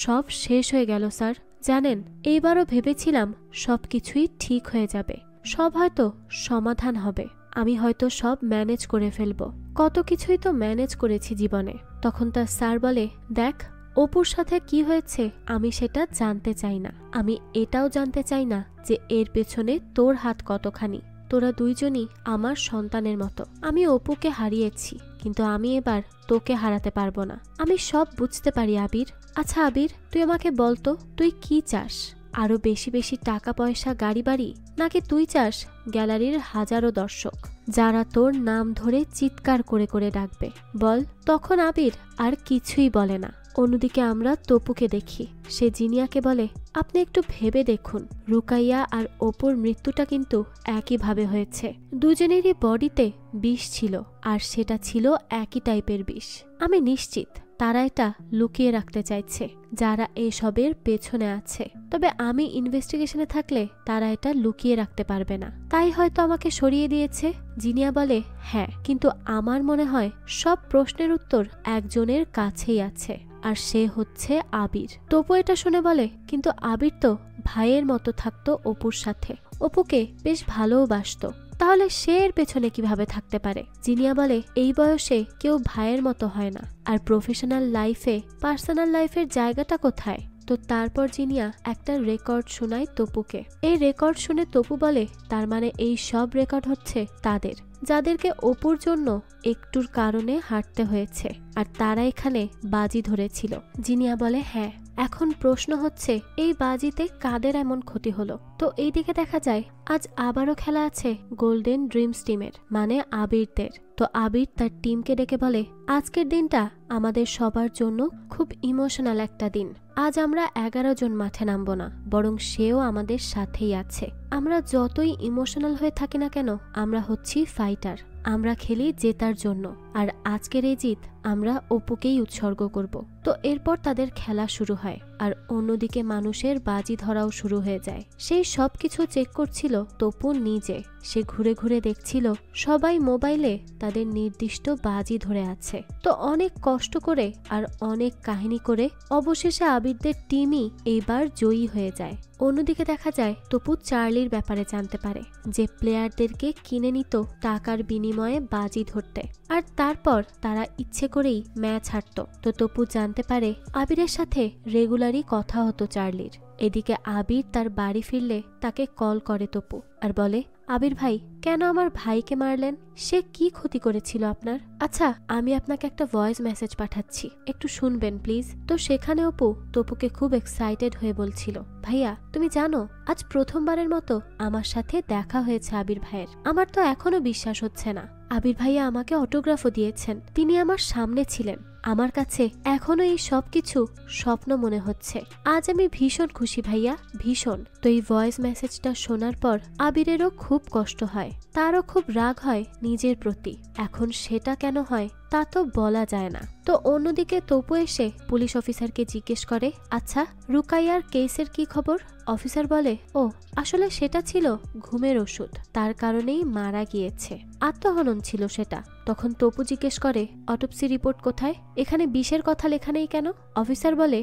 সব শেষ হয়ে গেল স্যার, জানেন এইবারও ভেবেছিলাম সবকিছুই ঠিক হয়ে যাবে, সব হয়তো সমাধান হবে, আমি হয়তো সব ম্যানেজ করে ফেলবো, কত কিছুই তো ম্যানেজ করেছি জীবনে। তখন তার স্যার বলে, দেখ অপুর সাথে কি হয়েছে আমি সেটা জানতে চাই না, আমি এটাও জানতে চাই না যে এর পেছনে তোর হাত কতখানি, তোরা দুইজনই আমার সন্তানের মতো। আমি অপুকে হারিয়েছি, কিন্তু আমি এবার তোকে হারাতে পারবো না, আমি সব বুঝতে পারি আবির। আচ্ছা আবির, তুই আমাকে বলতো তুই কি চাস, আরো বেশি বেশি টাকা পয়সা গাড়ি বাড়ি, নাকি তুই চাস গ্যালারির হাজারো দর্শক যারা তোর নাম ধরে চিৎকার করে করে ডাকবে, বল। তখন আবির আর কিছুই বলে না। অন্যদিকে আমরা তপুকে দেখি, সে জিনিয়াকে বলে, আপনি একটু ভেবে দেখুন, রুকাইয়া আর অপুর মৃত্যুটা কিন্তু একইভাবে হয়েছে, দুজনেরই বডিতে বিষ ছিল, আর সেটা ছিল একই টাইপের বিষ। আমি নিশ্চিত তারা এটা লুকিয়ে রাখতে চাইছে, যারা এসবের পেছনে আছে। তবে আমি ইনভেস্টিগেশনে থাকলে তারা এটা লুকিয়ে রাখতে পারবে না, তাই হয়তো আমাকে সরিয়ে দিয়েছে। জিনিয়া বলে, হ্যাঁ, কিন্তু আমার মনে হয় সব প্রশ্নের উত্তর একজনের কাছেই আছে, আর সে হচ্ছে আবির। তপু এটা শুনে বলে, কিন্তু আবির তো ভাইয়ের মতো থাকতো অপুর সাথে, অপুকে বেশ ভালোবাসতো, তাহলে সে এর পেছনে কিভাবে থাকতে পারে? জিনিয়া বলে, এই বয়সে কেউ ভাইয়ের মতো হয় না, আর প্রফেশনাল লাইফে পার্সোনাল লাইফের জায়গাটা কোথায়? তো তারপর জিনিয়া একটা রেকর্ড শোনায় তপুকে। এই রেকর্ড শুনে তপু বলে, তার মানে এই সব রেকর্ড হচ্ছে তাদের, যাদেরকে অপুর জন্য একটুর কারণে হাঁটতে হয়েছে, আর তারা এখানে বাজি ধরেছিল। জিনিয়া বলে, হ্যাঁ, এখন প্রশ্ন হচ্ছে এই বাজিতে কাদের এমন ক্ষতি হলো। তো এইদিকে দেখা যায় আজ আবারও খেলা আছে গোল্ডেন ড্রিমস টিমের, মানে আবিরদের। তো আবির তার টিমকে ডেকে বলে, আজকের দিনটা আমাদের সবার জন্য খুব ইমোশনাল একটা দিন, আজ আমরা 11 জন মাঠে নামবো না, বরং সেও আমাদের সাথেই আছে। আমরা যতই ইমোশনাল হয়ে থাকি না কেন, আমরা হচ্ছি ফাইটার। আমরা খেলি জেতার জন্য, আর আজকের এই জিত আমরা অপুকেই উৎসর্গ করব। তো এরপর তাদের খেলা শুরু হয়, আর অন্যদিকে মানুষের বাজি ধরাও শুরু হয়ে যায়। সেই সব কিছু চেক করছিল তপু নিজে। সে ঘুরে ঘুরে দেখছিল সবাই মোবাইলে তাদের নির্দিষ্ট বাজি ধরে আছে। তো অনেক কষ্ট করে আর অনেক কাহিনী করে অবশেষে আবিরদের টিমই এইবার জয়ী হয়ে যায়। অন্যদিকে দেখা যায় তপু চার্লির ব্যাপারে জানতে পারে, যে প্লেয়ারদেরকে কিনে নিত টাকার বিনিময়ে বাজি ধরতে, আর তারপর তারা ইচ্ছে করেই ম্যাচ হারত। তো তপু জানতে পারে আবিরের সাথে রেগুলারই কথা হতো চার্লির। এদিকে আবির তার বাড়ি ফিরলে তাকে কল করে তপু আর বলে, আবির ভাই, কেন আমার ভাইকে মারলেন? সে কি ক্ষতি করেছিল আপনার? আচ্ছা, আমি আপনাকে একটা ভয়েস মেসেজ পাঠাচ্ছি, একটু শুনবেন প্লিজ। তো সেখানে অপু তপুকে খুব এক্সাইটেড হয়ে বলছিল, ভাইয়া তুমি জানো, আজ প্রথমবারের মতো আমার সাথে দেখা হয়েছে আবির ভাইয়ের। আমার তো এখনো বিশ্বাস হচ্ছে না। আবির ভাইয়া আমাকে অটোগ্রাফও দিয়েছেন, তিনি আমার সামনে ছিলেন। আমার কাছে এখনো এই সব কিছু স্বপ্ন মনে হচ্ছে। আজ আমি ভীষণ খুশি ভাইয়া, ভীষণ। তো এই ভয়েস মেসেজটা শোনার পর আবিরেরও খুব কষ্ট হয়, তারও খুব রাগ হয় নিজের প্রতি। এখন সেটা কেন হয় তা তো বলা যায় না। তো অন্যদিকে তপু এসে পুলিশ অফিসারকে জিজ্ঞেস করে, আচ্ছা রুকাইয়ার কেসের কি খবর? অফিসার বলে, ও আসলে সেটা ছিল ঘুমের ওষুধ, তার কারণেই মারা গিয়েছে, আত্মহনন ছিল সেটা। তখন তপু জিজ্ঞেস করে, অটোপসি রিপোর্ট কোথায়? এখানে বিষের কথা লেখা নেই কেন? অফিসার বলে,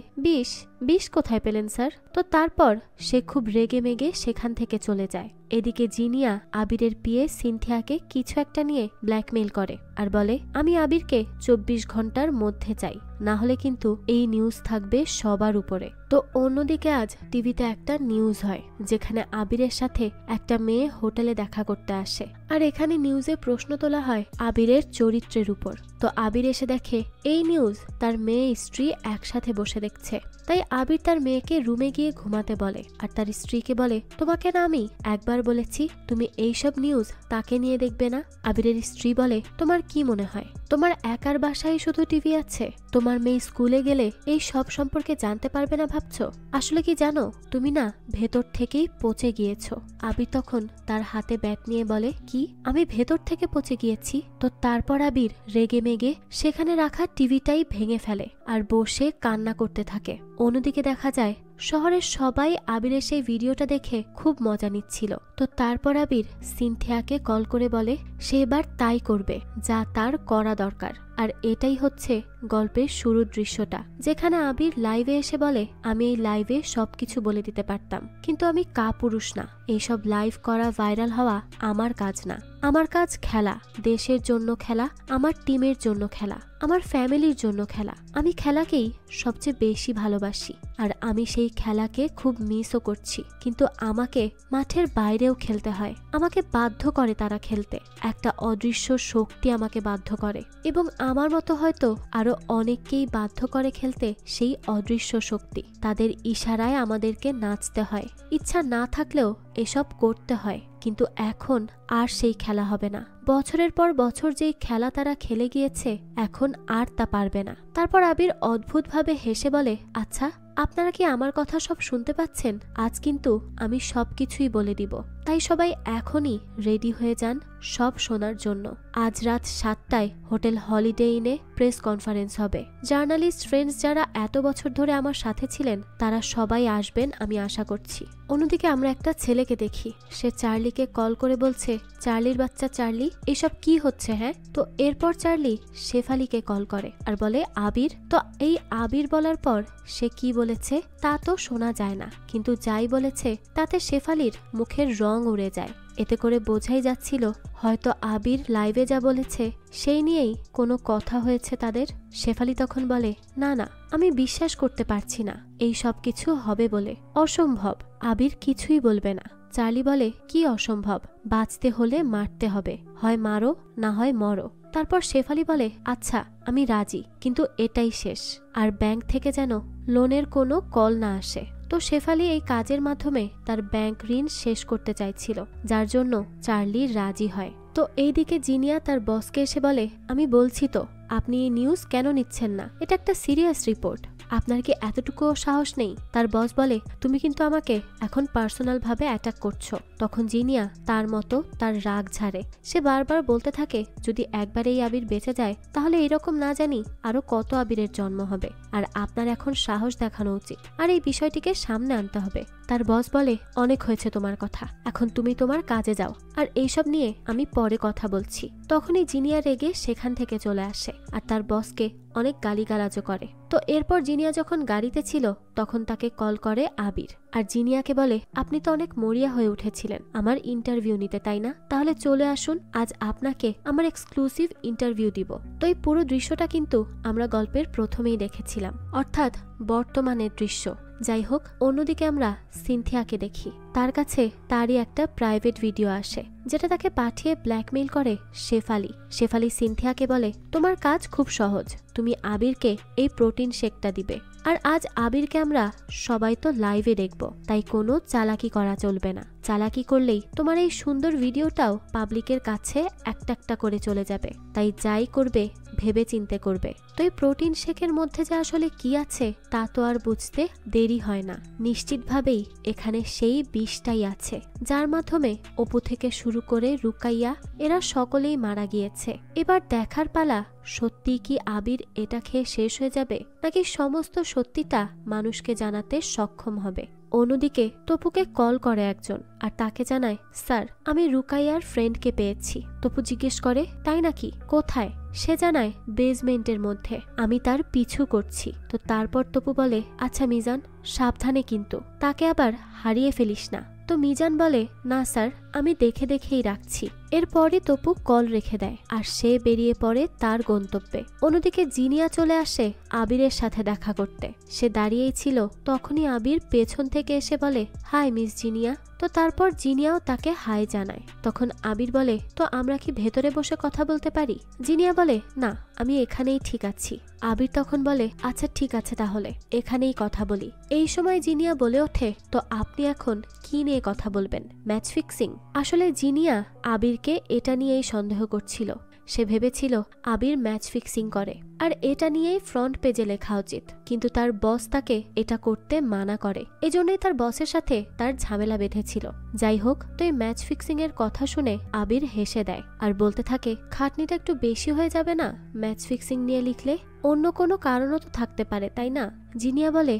বিষ কোথায় পেলেন স্যার? তো তারপর সে খুব রেগে মেগে সেখান থেকে চলে যায়। এদিকে জিনিয়া আবিরের পিয়ে সিনথিয়াকে কিছু একটা নিয়ে ব্ল্যাকমেইল করে আর বলে, আমি আবিরকে 24 ঘন্টার মধ্যে চাই, না হলে কিন্তু এই নিউজ থাকবে সবার উপরে। তো অন্যদিকে আজ টিভিতে একটা নিউজ হয়, যেখানে আবিরের সাথে একটা মেয়ে হোটেলে দেখা করতে আসে, আর এখানে নিউজে প্রশ্ন তোলা হয় আবিরের চরিত্রের উপর। তো আবির এসে দেখে এই নিউজ তার মেয়ে স্ত্রী একসাথে বসে দেখছে। তাই আবির তার মেয়েকে রুমে গিয়ে ঘুমাতে বলে, আর তার স্ত্রীকে বলে, তোমাকে না আমি একবার বলেছি তুমি এইসব নিউজ তাকে নিয়ে দেখবে না? আবিরের স্ত্রী বলে, তোমার কি মনে হয় তোমার একার বাসায় শুধু টিভি আছে? তোমার মেয়ে স্কুলে গেলে এই সব সম্পর্কে জানতে পারবে না ভাবছো? আসলে কি জানো, তুমি না ভেতর থেকেই পচে গিয়েছো। আবির তখন তার হাতে ব্যাট নিয়ে বলে, কি আমি ভেতর থেকে পচে গিয়েছি? তো তারপর আবির রেগে মেগে সেখানে রাখা টিভিটাই ভেঙে ফেলে আর বসে কান্না করতে থাকে। অন্যদিকে দেখা যায় শহরের সবাই আবিরের সেই ভিডিওটা দেখে খুব মজা নিচ্ছিল। তো তারপর আবির সিনথিয়াকে কল করে বলে সে এবার তাই করবে যা তার করা দরকার। আর এটাই হচ্ছে গল্পের শুরুর দৃশ্যটা, যেখানে আবির লাইভে এসে বলে, আমি এই লাইভে সবকিছু বলে দিতে পারতাম, কিন্তু আমি কাপুরুষ না। এইসব লাইভ করা ভাইরাল হওয়া আমার কাজ না। আমার কাজ খেলা, দেশের জন্য খেলা, আমার টিমের জন্য খেলা, আমার ফ্যামিলির জন্য খেলা। আমি খেলাকেই সবচেয়ে বেশি ভালোবাসি, আর আমি সেই খেলাকে খুব মিসও করছি। কিন্তু আমাকে মাঠের বাইরেও খেলতে হয়, আমাকে বাধ্য করে তারা খেলতে। একটা অদৃশ্য শক্তি আমাকে বাধ্য করে, এবং আমার মতো হয়তো আরো অনেককেই বাধ্য করে খেলতে সেই অদৃশ্য শক্তি। তাদের ইশারায় আমাদেরকে নাচতে হয়, ইচ্ছা না থাকলেও এসব করতে হয়। কিন্তু এখন আর সেই খেলা হবে না। বছরের পর বছর যেই খেলা তারা খেলে গিয়েছে, এখন আর তা পারবে না। তারপর আবির অদ্ভুতভাবে হেসে বলে, আচ্ছা আপনারা কি আমার কথা সব শুনতে পাচ্ছেন? আজ কিন্তু আমি সবকিছুই বলে দিব, তাই সবাই এখনই রেডি হয়ে যান সব শোনার জন্য। আজ রাত 7টায় হোটেল হলিডে ইনে প্রেস কনফারেন্স হবে। জার্নালিস্ট ফ্রেন্ডস যারা এত বছর ধরে আমার সাথে ছিলেন তারা সবাই আসবেন, আমি আশা করছি। অন্যদিকে আমরা একটা ছেলেকে দেখি, সে চার্লিকে কল করে বলছে, চার্লির বাচ্চা চার্লি, এসব কি হচ্ছে? হ্যাঁ। তো এরপর চার্লি শেফালিকে কল করে আর বলে, আবির। তো এই আবির বলার পর সে কি বলেছে তা তো শোনা যায় না, কিন্তু যাই বলেছে তাতে শেফালির মুখের রং উড়ে যায়। এতে করে বোঝাই যাচ্ছিল হয়তো আবির লাইভে যা বলেছে সেই নিয়েই কোনো কথা হয়েছে তাদের। শেফালি তখন বলে, না না, আমি বিশ্বাস করতে পারছি না এই সব কিছু হবে বলে, অসম্ভব, আবির কিছুই বলবে না। চার্লি বলে, কি অসম্ভব? বাঁচতে হলে মারতে হবে, হয় মারো না হয় মরো। তারপর শেফালি বলে, আচ্ছা আমি রাজি, কিন্তু এটাই শেষ, আর ব্যাংক থেকে যেন লোনের কোনো কল না আসে। তো শেফালি এই কাজের মাধ্যমে তার ব্যাংক ঋণ শেষ করতে চাইছিল, যার জন্য চার্লি রাজি হয়। তো এইদিকে জিনিয়া তার বসকে এসে বলে, আমি বলছি তো আপনি এই নিউজ কেন নিচ্ছেন না, এটা একটা সিরিয়াস রিপোর্ট। আপনার কি এতটুকুও সাহস নেই? তার বস বলে, তুমি কিন্তু আমাকে এখন পার্সোনাল ভাবে অ্যাটাক করছো। তখন জিনিয়া তার মতো তার রাগ ঝাড়ে। সে বারবার বলতে থাকে, যদি একবার এই আবির বেঁচে যায় তাহলে এরকম না জানি আরো কত আবিরের জন্ম হবে, আর আপনার এখন সাহস দেখানো উচিত, আর এই বিষয়টিকে সামনে আনতে হবে। তার বস বলে, অনেক হয়েছে তোমার কথা, এখন তুমি তোমার কাজে যাও, আর এইসব নিয়ে আমি পরে কথা বলছি। তখনই জিনিয়া রেগে সেখান থেকে চলে আসে আর তার বসকে অনেক গালিগালাজও করে। তো এরপর জিনিয়া যখন গাড়িতে ছিল তখন তাকে কল করে আবির, আর জিনিয়াকে বলে, আপনি তো অনেক মরিয়া হয়ে উঠেছিলেন আমার ইন্টারভিউ নিতে, তাই না? তাহলে চলে আসুন, আজ আপনাকে আমার এক্সক্লুসিভ ইন্টারভিউ দিব। তো এই পুরো দৃশ্যটা কিন্তু আমরা গল্পের প্রথমেই দেখেছিলাম, অর্থাৎ বর্তমানের দৃশ্য। যাই হোক, অন্যদিকে আমরা সিনথিয়াকে দেখি। তার কাছে তারই একটা প্রাইভেট ভিডিও আসে, যেটা তাকে পাঠিয়ে ব্ল্যাকমেইল করে শেফালি। শেফালি সিনথিয়াকে বলে, তোমার কাজ খুব সহজ, তুমি আবিরকে এই প্রোটিন শেকটা দিবে, আর আজ আবিরকে আমরা সবাই তো লাইভে দেখব, তাই কোনো চালাকি করা চলবে না। চালাকি করলেই তোমার এই সুন্দর ভিডিওটাও পাবলিকের কাছে একটা একটা করে চলে যাবে, তাই যাই করবে ভেবে চিন্তে করবে। তো এই প্রোটিন শেকের মধ্যে যে আসলে কি আছে তা তো আর বুঝতে দেরি হয় না। নিশ্চিতভাবেই এখানে সেই বিষটাই আছে, যার মাধ্যমে অপু থেকে শুরু করে রুকাইয়া এরা সকলেই মারা গিয়েছে। এবার দেখার পালা, সত্যি কি আবির এটা খেয়ে শেষ হয়ে যাবে, নাকি সমস্ত সত্যিটা মানুষকে জানাতে সক্ষম হবে। অন্যদিকে তপুকে কল করে একজন আর তাকে জানায়, স্যার আমি রুকাইয়ার ফ্রেন্ডকে পেয়েছি। তপু জিজ্ঞেস করে, তাই নাকি, কোথায়? সে জানায়, বেসমেন্টের মধ্যে, আমি তার পিছু করছি। তো তারপর তপু বলে, আচ্ছা মিজান, সাবধানে কিন্তু, তাকে আবার হারিয়ে ফেলিস না। তো মিজান বলে, না স্যার, আমি দেখে দেখেই রাখছি। এরপরে তপু কল রেখে দেয় আর সে বেরিয়ে পড়ে তার গন্তব্যে। অন্যদিকে জিনিয়া চলে আসে আবিরের সাথে দেখা করতে। সে দাঁড়িয়েই ছিল, তখনই আবির পেছন থেকে এসে বলে, হাই মিস জিনিয়া। তো তারপর জিনিয়াও তাকে হাই জানায়। তখন আবির বলে, তো আমরা কি ভেতরে বসে কথা বলতে পারি? জিনিয়া বলে, না, আমি এখানেই ঠিক আছি। আবির তখন বলে, আচ্ছা ঠিক আছে, তাহলে এখানেই কথা বলি। এই সময় জিনিয়া বলে ওঠে, তো আপনি এখন কি নিয়ে কথা বলবেন? Match fixing? আসলে জিনিয়া আবিরকে এটা নিয়েই সন্দেহ করছিল। সে ভেবেছিল আবির ম্যাচ ফিক্সিং করে, আর এটা নিয়েই ফ্রন্ট পেজে লেখা উচিত, কিন্তু তার বস তাকে এটা করতে মানা করে। এজন্যই তার বসের সাথে তার ঝামেলা বেঁধেছিল। যাই হোক, তো এই ম্যাচ ফিক্সিং এর কথা শুনে আবির হেসে দেয় আর বলতে থাকে, খাটনিটা একটু বেশি হয়ে যাবে না ম্যাচ ফিক্সিং নিয়ে লিখলে? অন্য কোনো কারণও তো থাকতে পারে, তাই না? জিনিয়া বলে,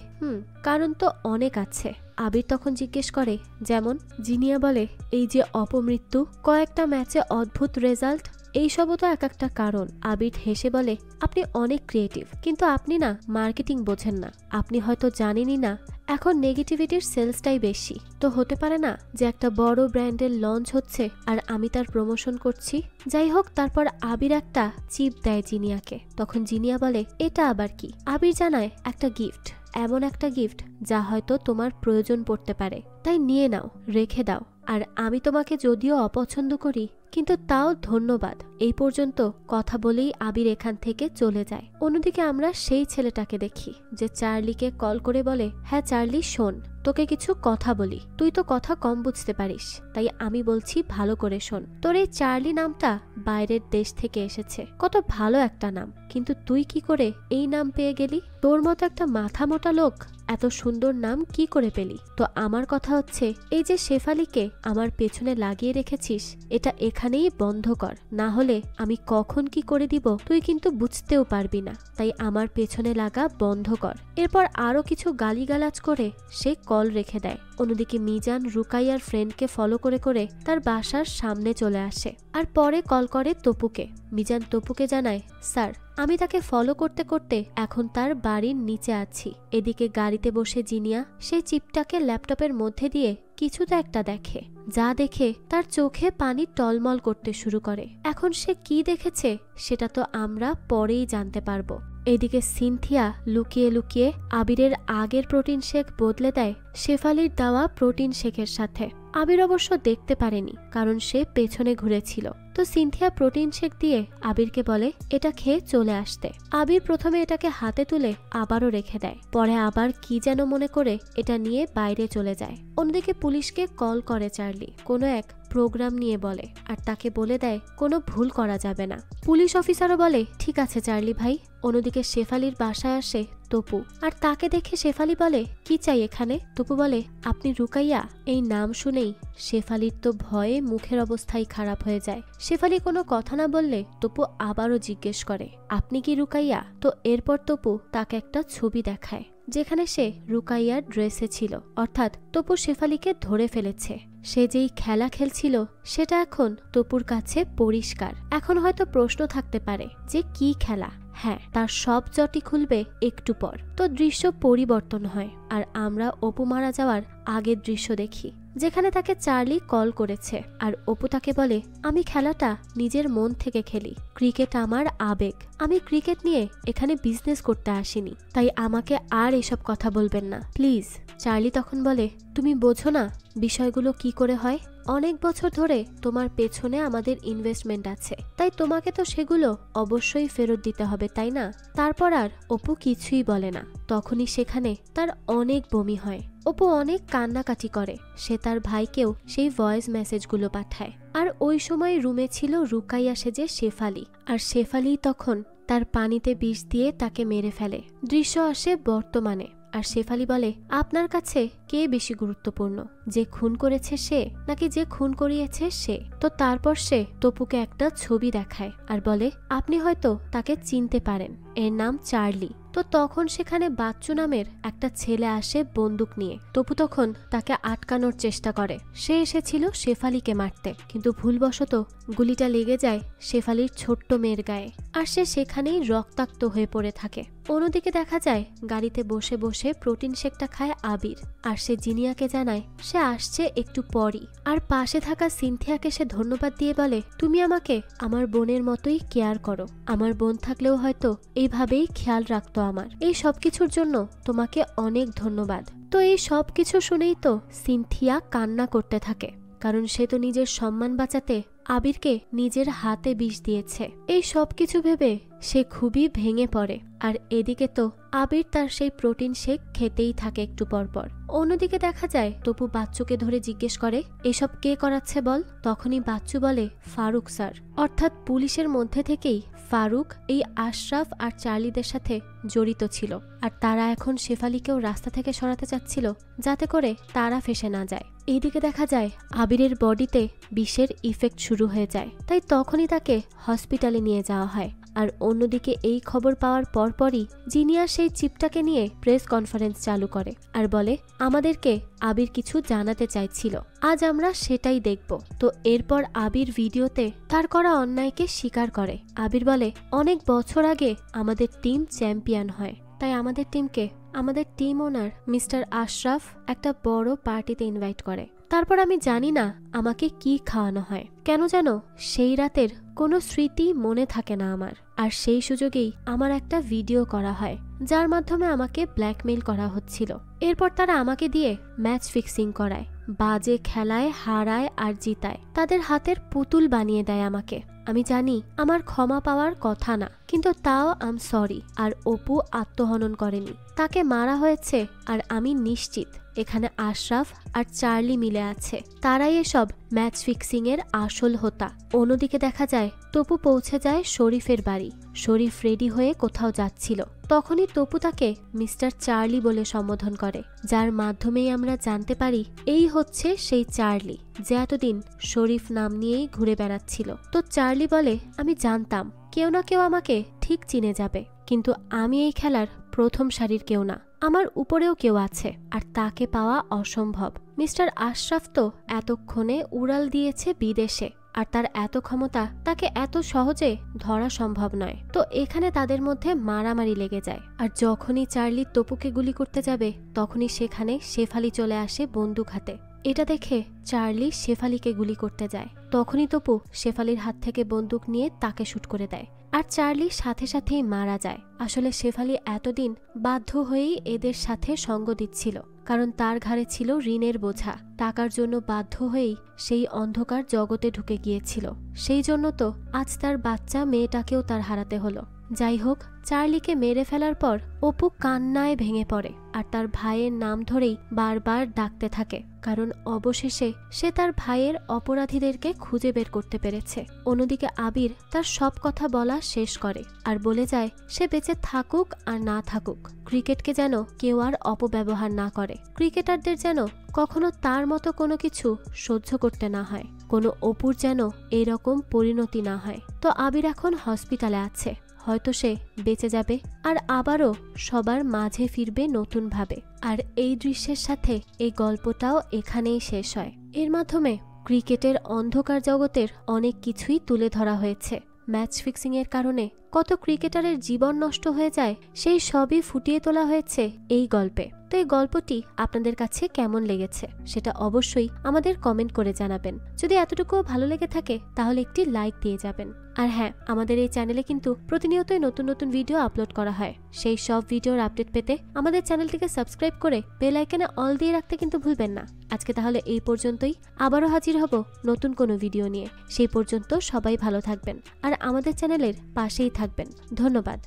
কারণ তো অনেক আছে। আবির তখন জিজ্ঞেস করে, যেমন? জিনিয়া বলে, এই যে অপমৃত্যু, কয়েকটা ম্যাচে অদ্ভুত রেজাল্ট, এইসবও তো এক একটা কারণ। আবির হেসে বলে, আপনি অনেক ক্রিয়েটিভ, কিন্তু আপনি না মার্কেটিং বোঝেন না। আপনি হয়তো জানেনই না এখন নেগেটিভিটির সেলসটাই বেশি। তো হতে পারে না যে একটা বড় ব্র্যান্ডের লঞ্চ হচ্ছে আর আমি তার প্রমোশন করছি? যাই হোক, তারপর আবির একটা চিপ দেয় জিনিয়াকে। তখন জিনিয়া বলে, এটা আবার কি? আবির জানায়, একটা গিফট, এমন একটা গিফট যা হয়তো তোমার প্রয়োজন পড়তে পারে, তাই নিয়ে নাও, রেখে দাও। আর আমি তোমাকে যদিও অপছন্দ করি, কিন্তু তাও ধন্যবাদ। এই পর্যন্ত কথা বলেই আবির এখান থেকে চলে যায়। অন্যদিকে আমরা সেই ছেলেটাকে দেখি যে চার্লিকে কল করে বলে, হ্যাঁ চার্লি শোন, তোকে কিছু কথা বলি। তুই তো কথা কম বুঝতে পারিস, তাই আমি বলছি ভালো করে শোন। তোর এই চার্লি নামটা বাইরের দেশ থেকে এসেছে, কত ভালো একটা নাম, কিন্তু তুই কি করে এই নাম পেয়ে গেলি? তোর মতো একটা মাথা মোটা লোক এত সুন্দর নাম কি করে পেলি? তো আমার কথা হচ্ছে, এই যে শেফালিকে আমার পেছনে লাগিয়ে রেখেছিস, এটা এখানেই বন্ধ কর, না হলে আমি কখন কি করে দিব তুই কিন্তু বুঝতেও পারবি না। তাই আমার পেছনে লাগা বন্ধ কর। এরপর আরো কিছু গালিগালাজ করে সে কল রেখে দেয়। অন্যদিকে মিজান রুকাইয়ার ফ্রেন্ডকে ফলো করে করে তার বাসার সামনে চলে আসে আর পরে কল করে তপুকে। মিজান তপুকে জানায়, স্যার আমি তাকে ফলো করতে করতে এখন তার বাড়ির নিচে আছি। এদিকে গাড়িতে বসে জিনিয়া সেই চিপটাকে ল্যাপটপের মধ্যে দিয়ে কিছু তো একটা দেখে, যা দেখে তার চোখে পানি টলমল করতে শুরু করে। এখন সে কি দেখেছে সেটা তো আমরা পরেই জানতে পারবো। এদিকে সিনথিয়া লুকিয়ে লুকিয়ে আবিরের আগের প্রোটিন শেক বদলে দেয় শেফালির দেওয়া প্রোটিন শেকের সাথে। আবির অবশ্য দেখতে পারেনি, কারণ সে পেছনে ঘুরেছিল। তো সিনথিয়া প্রোটিন শেক দিয়ে আবিরকে বলে এটা খেয়ে চলে আসতে। আবির প্রথমে এটাকে হাতে তুলে আবারও রেখে দেয়, পরে আবার কি যেন মনে করে এটা নিয়ে বাইরে চলে যায়। অন্যদিকে পুলিশকে কল করে চার্লি কোনো এক প্রোগ্রাম নিয়ে বলে আর তাকে বলে দেয় কোনো ভুল করা যাবে না। পুলিশ অফিসারও বলে ঠিক আছে চার্লি ভাই। অন্যদিকে শেফালির বাসায় আসে তপু আর তাকে দেখে শেফালি বলে কি চাই এখানে? তপু বলে আপনি রুকাইয়া? এই নাম শুনেই শেফালির তো ভয়ে মুখের অবস্থাই খারাপ হয়ে যায়। শেফালি কোনো কথা না বললে তপু আবারও জিজ্ঞেস করে আপনি কি রুকাইয়া? তো এরপর তপু তাকে একটা ছবি দেখায় যেখানে সে রুকাইয়ার ড্রেসে ছিল, অর্থাৎ তপু শেফালিকে ধরে ফেলেছে। সে যেই খেলা খেলছিল সেটা এখন তপুর কাছে পরিষ্কার। এখন হয়তো প্রশ্ন থাকতে পারে যে কি খেলা? হ্যাঁ, তার সব জটি খুলবে একটু পর। তো দৃশ্য পরিবর্তন হয় আর আমরা অপু মারা যাওয়ার আগের দৃশ্য দেখি যেখানে তাকে চার্লি কল করেছে আর অপু তাকে বলে আমি খেলাটা নিজের মন থেকে খেলি। ক্রিকেট আমার আবেগ। আমি ক্রিকেট নিয়ে এখানে বিজনেস করতে আসিনি, তাই আমাকে আর এসব কথা বলবেন না প্লিজ। চার্লি তখন বলে তুমি বোঝো না বিষয়গুলো কি করে হয়? অনেক বছর ধরে তোমার পেছনে আমাদের ইনভেস্টমেন্ট আছে, তাই তোমাকে তো সেগুলো অবশ্যই ফেরত দিতে হবে, তাই না? তারপর আর অপু কিছুই বলে না। তখনই সেখানে তার অনেক বমি হয়। অপু অনেক কান্নাকাটি করে। সে তার ভাইকেও সেই ভয়েস মেসেজগুলো পাঠায়। আর ওই সময় রুমে ছিল রুকাইয়া সেজে শেফালি, আর শেফালি তখন তার পানিতে বিষ দিয়ে তাকে মেরে ফেলে। দৃশ্য আসে বর্তমানে আর শেফালি বলে আপনার কাছে কে বেশি গুরুত্বপূর্ণ, যে খুন করেছে সে নাকি যে খুন করিয়েছে সে? তো তারপর সে তপুকে একটা ছবি দেখায় আর বলে আপনি হয়তো তাকে চিনতে পারেন, এর নাম চার্লি। তো তখন সেখানে বাচ্চু নামের একটা ছেলে আসে বন্দুক নিয়ে। তপু তখন তাকে আটকানোর চেষ্টা করে। সে এসেছিল শেফালিকে মারতে, কিন্তু ভুলবশত গুলিটা লেগে যায় শেফালির ছোট্ট মেয়ের গায়ে আর সে সেখানেই রক্তাক্ত হয়ে পড়ে থাকে। অন্যদিকে দেখা যায় গাড়িতে বসে বসে প্রোটিন শেকটা খায় আবির আর সে জিনিয়াকে জানায় সে আসছে একটু পরই। আর পাশে থাকা সিনথিয়াকে সে ধন্যবাদ দিয়ে বলে তুমি আমাকে আমার বোনের মতোই কেয়ার করো। আমার বোন থাকলেও হয়তো এইভাবেই খেয়াল রাখতো আমার। এই সবকিছুর জন্য তোমাকে অনেক ধন্যবাদ। তো এই সব কিছু শুনেই তো সিনথিয়া কান্না করতে থাকে, কারণ সে তো নিজের সম্মান বাঁচাতে আবিরকে নিজের হাতে বিষ দিয়েছে। এই সব কিছু ভেবে সে খুবই ভেঙে পড়ে। আর এদিকে তো আবির তার সেই প্রোটিন শেক খেতেই থাকে একটু পরপর। অন্যদিকে দেখা যায় তপু বাচ্চুকে ধরে জিজ্ঞেস করে এসব কে করাচ্ছে বল? তখনই বাচ্চু বলে ফারুক স্যার। অর্থাৎ পুলিশের মধ্যে থেকেই ফারুক এই আশরাফ আর চার্লিদের সাথে জড়িত ছিল, আর তারা এখন শেফালিকেও রাস্তা থেকে সরাতে চাচ্ছিল যাতে করে তারা ফেসে না যায়। এইদিকে দেখা যায় আবিরের বডিতে বিষের ইফেক্ট শুরু হয়ে যায়, তাই তখনই তাকে হসপিটালে নিয়ে যাওয়া হয়। আর অন্যদিকে এই খবর পাওয়ার পরপরই জিনিয়া সেই চিপটাকে নিয়ে প্রেস কনফারেন্স চালু করে আর বলে আমাদেরকে আবির কিছু জানাতে চাইছিল, আজ আমরা সেটাই দেখব। তো এরপর আবির ভিডিওতে তার করা অন্যায়কে স্বীকার করে। আবির বলে অনেক বছর আগে আমাদের টিম চ্যাম্পিয়ন হয়, তাই আমাদের টিম ওনার মিস্টার আশরাফ একটা বড় পার্টিতে ইনভাইট করে। তারপর আমি জানি না আমাকে কি খাওয়ানো হয়, কেন যেন সেই রাতের কোনো স্মৃতি মনে থাকে না আমার। আর সেই সুযোগেই আমার একটা ভিডিও করা হয় যার মাধ্যমে আমাকে ব্ল্যাকমেইল করা হচ্ছিল। এরপর তারা আমাকে দিয়ে ম্যাচ ফিক্সিং করায়, বাজে খেলায় হারায় আর জিতায়, তাদের হাতের পুতুল বানিয়ে দেয় আমাকে। আমি জানি আমার ক্ষমা পাওয়ার কথা না, কিন্তু তাও আম সরি। আর অপু আত্মহনন করেনি, তাকে মারা হয়েছে। আর আমি নিশ্চিত এখানে আশরাফ আর চার্লি মিলে আছে, তারাই এসব ম্যাচ ফিক্সিং এর আসল হোতা। অন্যদিকে দেখা যায় তপু পৌঁছে যায় শরীফের বাড়ি। শরীফ রেডি হয়ে কোথাও যাচ্ছিল, তখনই তপু তাকে মিস্টার চার্লি বলে সম্বোধন করে, যার মাধ্যমেই আমরা জানতে পারি এই হচ্ছে সেই চার্লি যে এতদিন শরীফ নাম নিয়েই ঘুরে বেড়াচ্ছিল। তো চার্লি বলে আমি জানতাম কেউ না কেউ আমাকে ঠিক চিনে যাবে, কিন্তু আমি এই খেলার প্রথম সারির কেউ না, আমার উপরেও কেউ আছে আর তাকে পাওয়া অসম্ভব। মিস্টার আশরাফ তো এতক্ষণে উড়াল দিয়েছে বিদেশে, আর তার এত ক্ষমতা তাকে এত সহজে ধরা সম্ভব নয়। তো এখানে তাদের মধ্যে মারামারি লেগে যায়। আর যখনই চার্লি তপুকে গুলি করতে যাবে তখনই সেখানে শেফালি চলে আসে বন্দুক হাতে। এটা দেখে চার্লি শেফালিকে গুলি করতে যায়, তখনই তপু শেফালির হাত থেকে বন্দুক নিয়ে তাকে শুট করে দেয় আর চার্লি সাথে সাথেই মারা যায়। আসলে শেফালি এতদিন বাধ্য হয়েই এদের সাথে সঙ্গ দিচ্ছিল, কারণ তার ঘাড়ে ছিল ঋণের বোঝা। টাকার জন্য বাধ্য হয়েই সেই অন্ধকার জগতে ঢুকে গিয়েছিল। সেই জন্য তো আজ তার বাচ্চা মেয়েটাকেও তার হারাতে হলো। যাই হোক, চার্লিকে মেরে ফেলার পর অপু কান্নায় ভেঙে পড়ে আর তার ভাইয়ের নাম ধরেই বারবার ডাকতে থাকে, কারণ অবশেষে সে তার ভাইয়ের অপরাধীদেরকে খুঁজে বের করতে পেরেছে। অন্যদিকে আবির তার সব কথা বলা শেষ করে আর বলে যায় সে বেঁচে থাকুক আর না থাকুক, ক্রিকেটকে যেন কেউ আর অপব্যবহার না করে, ক্রিকেটারদের যেন কখনো তার মতো কোনো কিছু সহ্য করতে না হয়, কোনো অপুর যেন এরকম পরিণতি না হয়। তো আবির এখন হসপিটালে আছে, হয়তো সে বেঁচে যাবে আর আবারও সবার মাঝে ফিরবে নতুনভাবে। আর এই দৃশ্যের সাথে এই গল্পটাও এখানেই শেষ হয়। এর মাধ্যমে ক্রিকেটের অন্ধকার জগতের অনেক কিছুই তুলে ধরা হয়েছে। ম্যাচ ফিক্সিং এর কারণে কত ক্রিকেটারের জীবন নষ্ট হয়ে যায় সেই সবই ফুটিয়ে তোলা হয়েছে এই গল্পে। তো এই গল্পটি আপনাদের কাছে কেমন লেগেছে সেটা অবশ্যই আমাদের কমেন্ট করে জানাবেন। যদি এতটুকুও ভালো লেগে থাকে তাহলে একটি লাইক দিয়ে যাবেন। আর হ্যাঁ, আমাদের এই চ্যানেলে কিন্তু প্রতিনিয়তই নতুন নতুন ভিডিও আপলোড করা হয়। সেই সব ভিডিওর আপডেট পেতে আমাদের চ্যানেলটিকে সাবস্ক্রাইব করে বেল আইকনে অল দিয়ে রাখতে কিন্তু ভুলবেন না। আজকে তাহলে এই পর্যন্তই, আবারও হাজির হব নতুন কোনো ভিডিও নিয়ে। সেই পর্যন্ত সবাই ভালো থাকবেন আর আমাদের চ্যানেলের পাশেই থাকবেন। ধন্যবাদ।